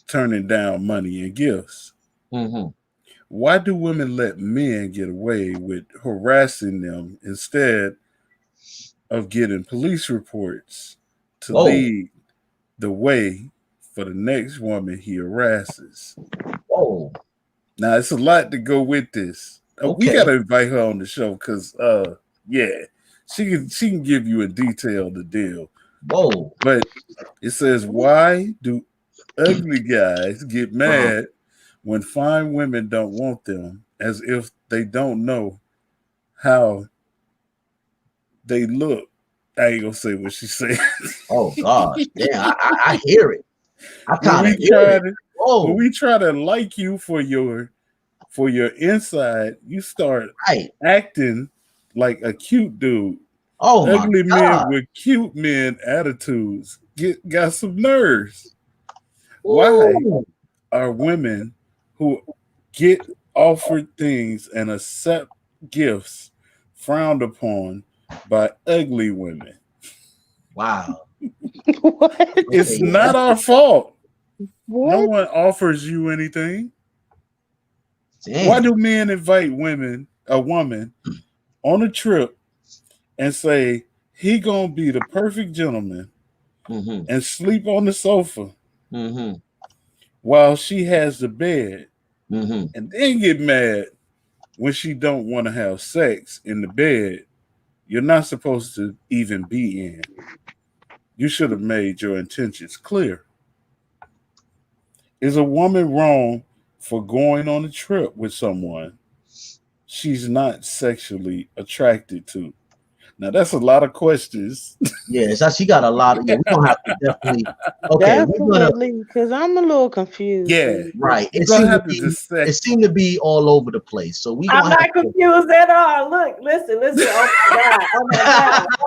turning down money and gifts. Why do women let men get away with harassing them instead of getting police reports to lead the way for the next woman he harasses? Now it's a lot to go with this. We gotta invite her on the show because she can give you a detailed deal. But it says, why do ugly guys get mad when fine women don't want them, as if they don't know how they look? I ain't gonna say what she said. Oh gosh, yeah, I hear it. I kind of hear it. When we try to like you for your inside, you start acting like a cute dude. Ugly men with cute men attitudes got some nerves. Why are women who get offered things and accept gifts frowned upon by ugly women? Wow. What? It's not our fault. What? No one offers you anything. Damn. Why do men invite a woman on a trip and say he gonna be the perfect gentleman and sleep on the sofa while she has the bed, and then get mad when she don't want to have sex in the bed you're not supposed to even be in? You should have made your intentions clear. Is a woman wrong for going on a trip with someone she's not sexually attracted to? Now that's a lot of questions. Yeah, so she got a lot of. Yeah, we're gonna have to definitely. Okay, definitely, because I'm a little confused. Yeah, right. It seemed to be all over the place. So I'm not confused at all. Look, listen. Oh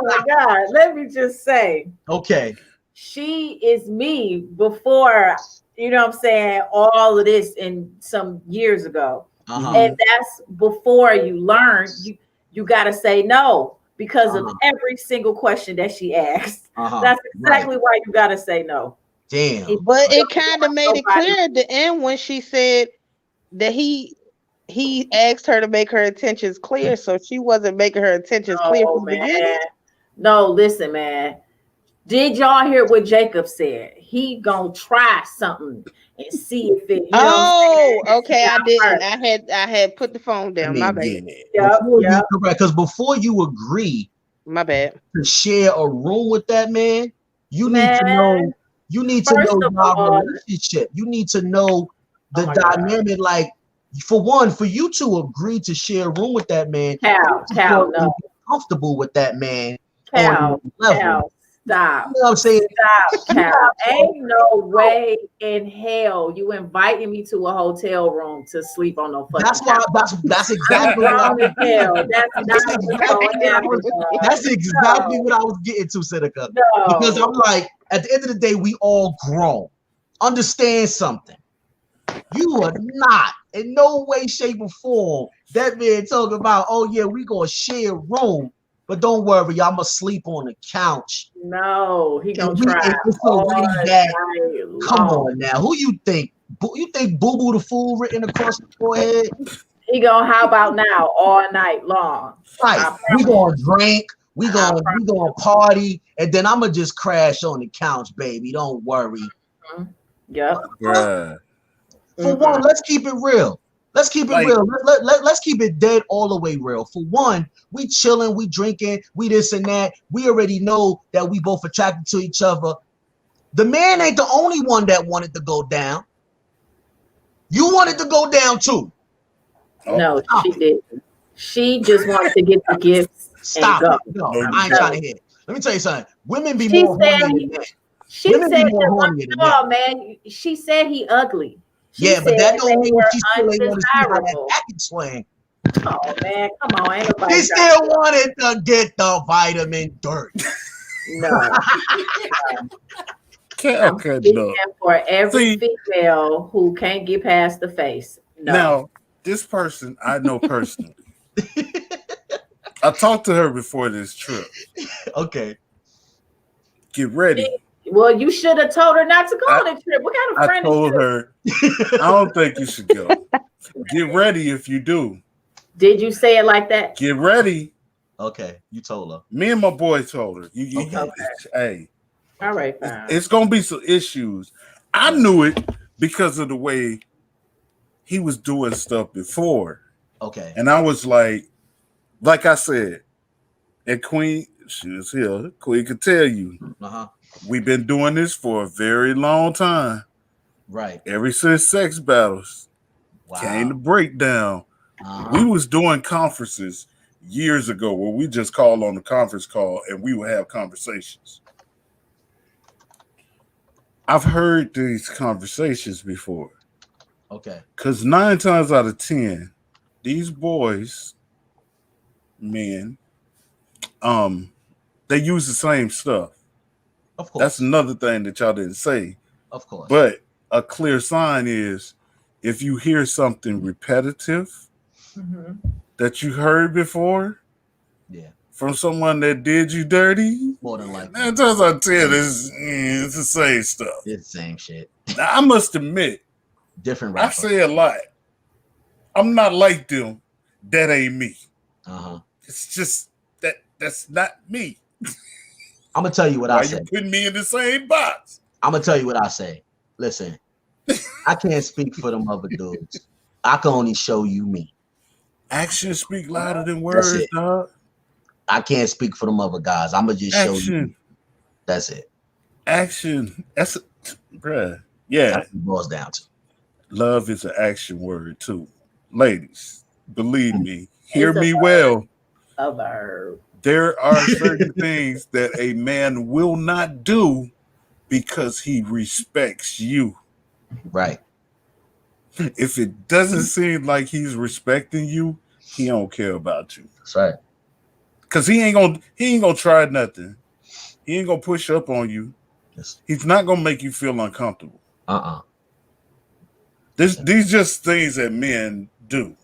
my God. Let me just say. Okay. She is me before, you know what I'm saying, all of this in some years ago. And that's before you learn. You got to say no because of every single question that she asked. That's exactly why you got to say no. Damn. But it kind of made it clear at the end when she said that he asked her to make her intentions clear, so she wasn't making her intentions clear from the beginning. No, listen, man. Did y'all hear what Jacob said? He gonna try something and see if it. Okay. I didn't. I had put the phone down. My bad. Because before you agree, my bad, to share a room with that man, you need to know. You need to know your relationship. You need to know the dynamic. Like, for one, for you to agree to share a room with that man, Cal, no. comfortable with that man. Cal. Stop. You know what I'm saying? Stop, Carol. Ain't no way in hell you inviting me to a hotel room to sleep on no fucking That's why. That's I'm exactly what I grown as hell. That's That's not what's exactly going what I happen, was. dog. That's exactly what I was getting to, Seneca. Because No. I'm like, at the end of the day, we all grown. Understand something. You are not in no way, shape, or form. That man talking about, oh yeah, we gonna share a room, but don't worry, I'ma sleep on the couch. No, he gonna And try it's all already that. night Come long. on now, who you think? You think Boo Boo the Fool written across the forehead? He gonna how about now all night long. Right. We gonna drink. We gonna party, and then I'ma just crash on the couch, baby. Don't worry. Yep. Bruh. For one, let's keep it real. Let's keep it real. Let's keep it dead all the way real. For one, we chilling, we drinking, we this and that. We already know that we both attracted to each other. The man ain't the only one that wanted to go down. You wanted to go down too. No, she didn't. She just wants to get the gifts Stop and go. it. No, I ain't trying to hear. Let me tell you something. Women be She more said horny he- than men. She Women said be more that hornier than that. man. She said he ugly. She Yeah, but that don't mean they she still ain't want to see how that undesirable. package swing. Oh man, come on, ain't nobody. She still wanted to get the vitamin dirt. No. Okay, no. For every female who can't get past the face. No. Now, this person I know personally. I talked to her before this trip. Okay. Get ready. Well, you should have told her not to go on a trip. What kind of I friend told is her, I don't think you should go. Get ready if you do. Did you say it like that? Get ready. Okay, you told her. Me and my boy told her. Okay. Hey. All right, fine. It's gonna be some issues. I knew it because of the way he was doing stuff before. Okay. And I was like I said, and Queen, she was here. Queen could tell you. We've been doing this for a very long time. Right. Ever since Sex Battles came to breakdown. We was doing conferences years ago where we just called on the conference call and we would have conversations. I've heard these conversations before. Okay. Because 9 times out of 10, these boys, men, they use the same stuff. Of course. That's another thing that y'all didn't say. Of course. But a clear sign is if you hear something repetitive that you heard before, from someone that did you dirty, more than likely. 9 times out of 10, it's the same stuff. It's the same shit. Now, I must admit, different rapper. I say a lot. I'm not like them. That ain't me. It's just that's not me. I'm gonna tell you what I say. Why you putting me in the same box? I'm gonna tell you what I say. Listen, I can't speak for them other dudes. I can only show you me. Actions speak louder than words, dog. I can't speak for them other guys. I'm gonna just show you. That's it. Action. That's bruh. Yeah. That's what it boils down to. Love is an action word too. Ladies, believe me, hear me well. A verb. There are certain things that a man will not do because he respects you. Right. If it doesn't seem like he's respecting you, he don't care about you. That's right. Cause he ain't gonna try nothing. He ain't gonna push up on you. Yes. He's not gonna make you feel uncomfortable. These just things that men do.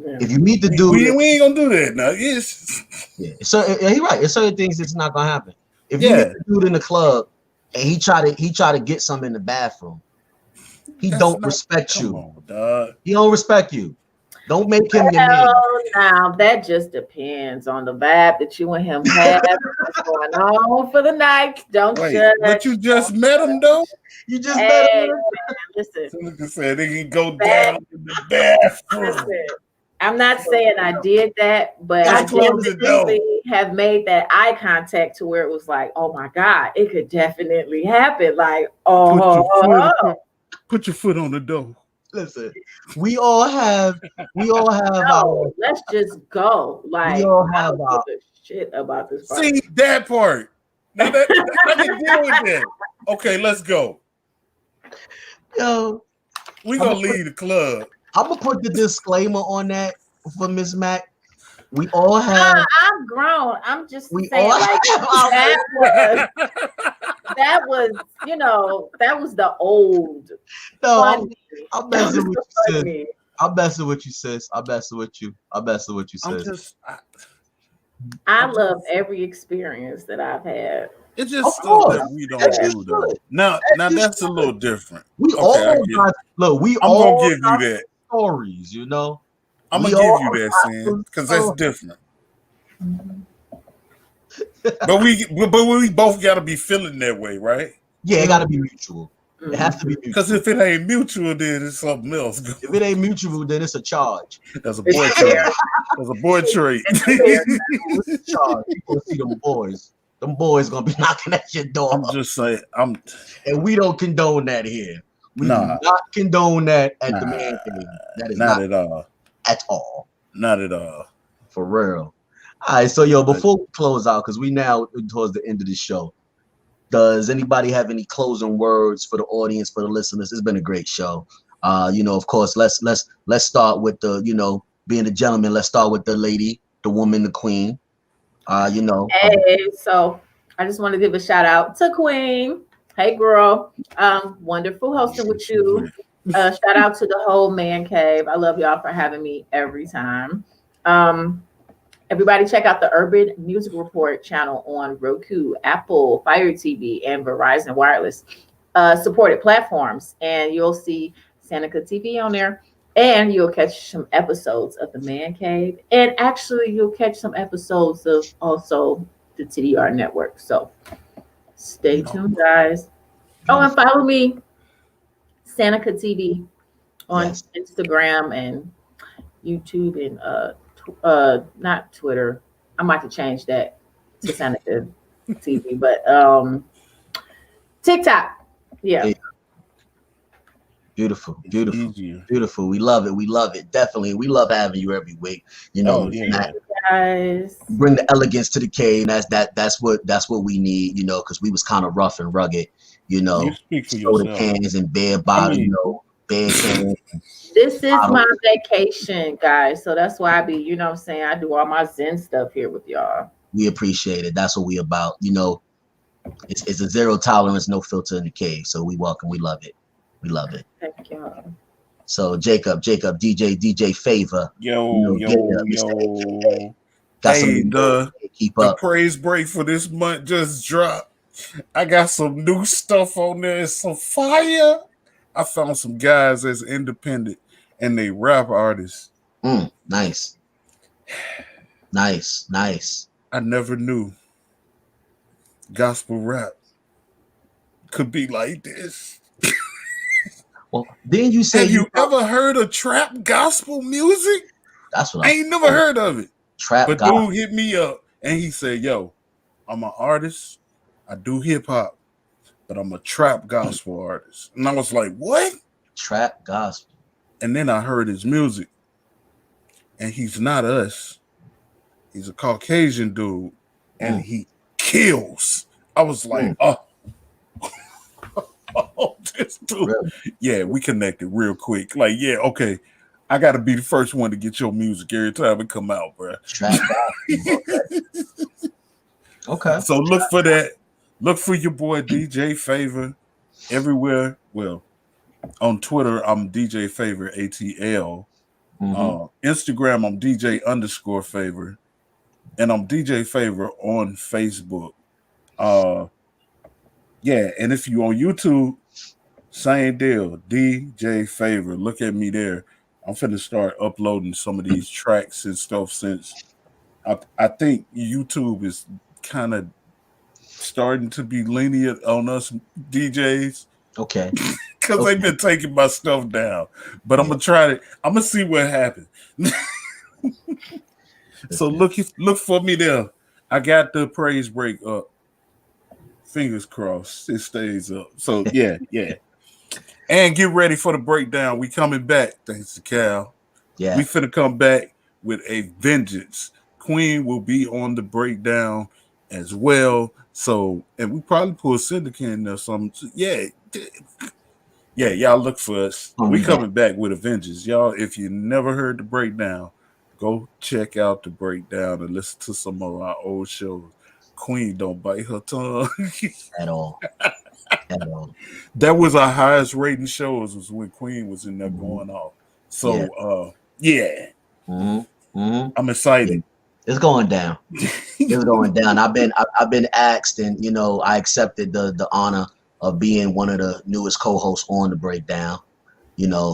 If you meet the dude, we ain't gonna do that now. Yes. Yeah. So he's right. It's certain things that's not gonna happen. If you meet the dude in the club and he try to get some in the bathroom, he don't respect you. He don't respect you. Don't make him your man. Now that just depends on the vibe that you and him have. What's going on for the night? Don't judge. But you just met him though. You just met him. Listen. Like I said, they can go down in the bathroom. Listen, I'm not saying I did that, but I definitely have made that eye contact to where it was like, oh my God, it could definitely happen. Like, put your foot on the door. Listen, we all have our. Let's just go. Like, we all have our shit about this. See that part. Now that I can deal with that. Okay, let's go. Yo, We gonna leave the club. I'm gonna put the disclaimer on that for Miss Mac. We all have. I'm grown. I'm just We saying, all like have. that was, that was the old. No, Funny. I'm messing with you, sis. Funny. I'm messing with you, sis. I'm messing with you. I'm messing with you, I'm sis. just. I love every experience that I've had. It's Of just stuff course. that we don't As you do though. should. Now As you that's a should. little different. We Okay, all I get it. got, look. We I'm all gonna give you got that. stories, you know. I'm We gonna give all you that, got Sam, some because that's stories. different. but we both gotta be feeling that way, right? Yeah, it got to be mutual. It has to be Because mutual. if it ain't mutual, then it's something else. If it ain't mutual, then it's a charge. That's a boy trait. That's a boy trait. It's a charge. You gonna see them boys. Them boys gonna be knocking at your door. I'm just saying. And we don't condone that here. We do Nah. not condone that at Nah, the man cave. That is not at all. at all. Not at all. For real. All right, so yo, before we close out, because we now towards the end of the show, does anybody have any closing words for the audience, for the listeners? It's been a great show. Of course, let's start with the, being a gentleman. Let's start with the lady, the woman, the queen. Hey, so I just want to give a shout out to Queen. Hey, girl. Wonderful hosting with you. Shout out to the whole man cave. I love y'all for having me every time. Everybody check out the Urban Music Report channel on Roku, Apple, Fire TV, and Verizon Wireless supported platforms. And you'll see Seneca TV on there. And you'll catch some episodes of the Man Cave. And actually, you'll catch some episodes of also the TDR network. So stay tuned, guys. Oh, and follow me, Seneca TV, on Instagram and YouTube and not Twitter. I might have to change that to Seneca TV, but TikTok. Yeah. Beautiful. We love it. Definitely. We love having you every week. Guys. Bring the elegance to the cave. That's what we need, because we was kind of rough and rugged, You speak for soda yourself. cans and bare bottle, bare cans. This is my vacation, guys. So that's why I be, I do all my Zen stuff here with y'all. We appreciate it. That's what we about. It's a zero tolerance, no filter in the cave. So we welcome. We love it. We love it. Thank y'all. So Jacob, DJ Favor. Yo. Hey, the praise break for this month just dropped. I got some new stuff on there. It's some fire. I found some guys that's independent and they rap artists. Nice. I never knew gospel rap could be like this. Well, then you say, have you ever heard of trap gospel music? That's what I ain't never heard of it. But dude hit me up and he said, "Yo, I'm an artist. I do hip hop, but I'm a trap gospel artist." And I was like, "What? Trap gospel?" And then I heard his music, and he's not us. He's a Caucasian dude, and he kills. I was like, oh, this dude. Really? Yeah, we connected real quick. Like, yeah, okay. I got to be the first one to get your music every time it come out, bro. Trap okay. So look for that. Look for your boy DJ Favor everywhere. Well, on Twitter, I'm DJ Favor ATL. Instagram, I'm DJ_Favor. And I'm DJ Favor on Facebook. Yeah, and if you on YouTube, same deal. DJ Favor. Look at me there. I'm finna start uploading some of these tracks and stuff since I think YouTube is kind of starting to be lenient on us DJs. Okay. Because they've been taking my stuff down. But I'm gonna try it. I'm gonna see what happens. So look for me there. I got the praise break up. Fingers crossed it stays up. So yeah. And get ready for the breakdown. We coming back, thanks to Cal. Yeah. We finna come back with a vengeance. Queen will be on the breakdown as well. So, and we probably pull Syndicate in there something. Yeah, yeah, y'all look for us. We coming back with Avengers. Y'all, if you never heard the breakdown, go check out the breakdown and listen to some of our old shows. Queen don't bite her tongue. At all. At all. That was our highest rating shows was when Queen was in there going off. So yeah. I'm excited. Yeah. It's going down. It's going down. I've been asked, and I accepted the honor of being one of the newest co-hosts on the breakdown.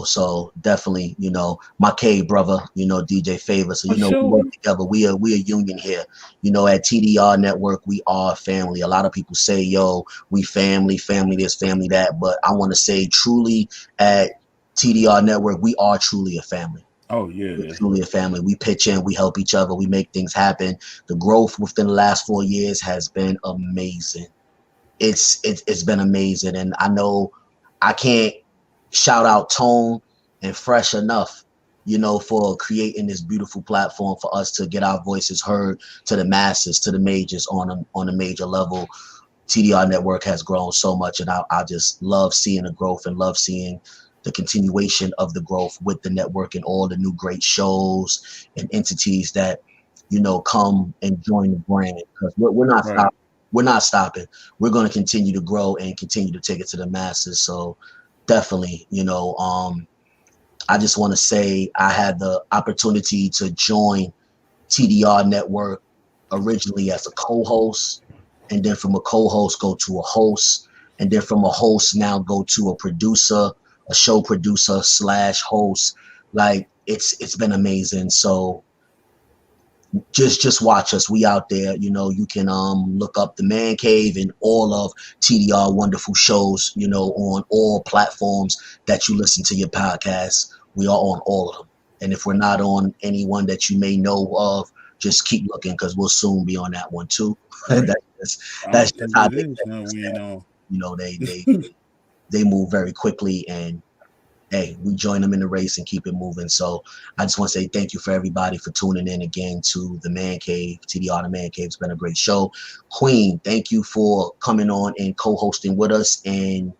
So definitely, my K brother, DJ Favor. So we work together. We a union here. At TDR Network, we are family. A lot of people say, yo, we family this, family that. But I want to say truly at TDR Network, we are truly a family. Oh yeah, we're truly a family. We pitch in, we help each other, we make things happen. The growth within the last 4 years has been amazing. It's been amazing, and I know I can't shout out Tone and Fresh enough, for creating this beautiful platform for us to get our voices heard to the masses, to the majors on a major level. TDR Network has grown so much, and I just love seeing the growth and love seeing the continuation of the growth with the network and all the new great shows and entities that, come and join the brand, because we're not stopping. We're not stopping. We're going to continue to grow and continue to take it to the masses. So definitely, I just want to say I had the opportunity to join TDR Network originally as a co-host, and then from a co-host go to a host, and then from a host now go to a producer, a show producer / host. Like it's been amazing. So just watch us. We out there. You can look up the Man Cave and all of TDR wonderful shows, on all platforms that you listen to your podcast. We are on all of them. And if we're not on any one that you may know of, just keep looking, because we'll soon be on that one too. Right. that's just how they they move very quickly, and hey, we join them in the race and keep it moving. So I just want to say thank you for everybody for tuning in again to the Man Cave, TDR the Man Cave. It's been a great show. Queen, thank you for coming on and co-hosting with us, and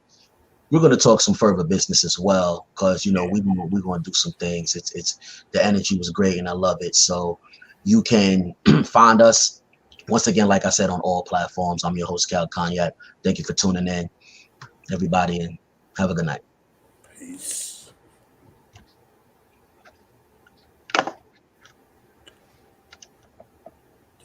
we're going to talk some further business as well, because we're going to do some things. It's the energy was great, and I love it. So you can find us once again, like I said, on all platforms. I'm your host, Cal Cognac. Thank you for tuning in, everybody, and have a good night. Peace.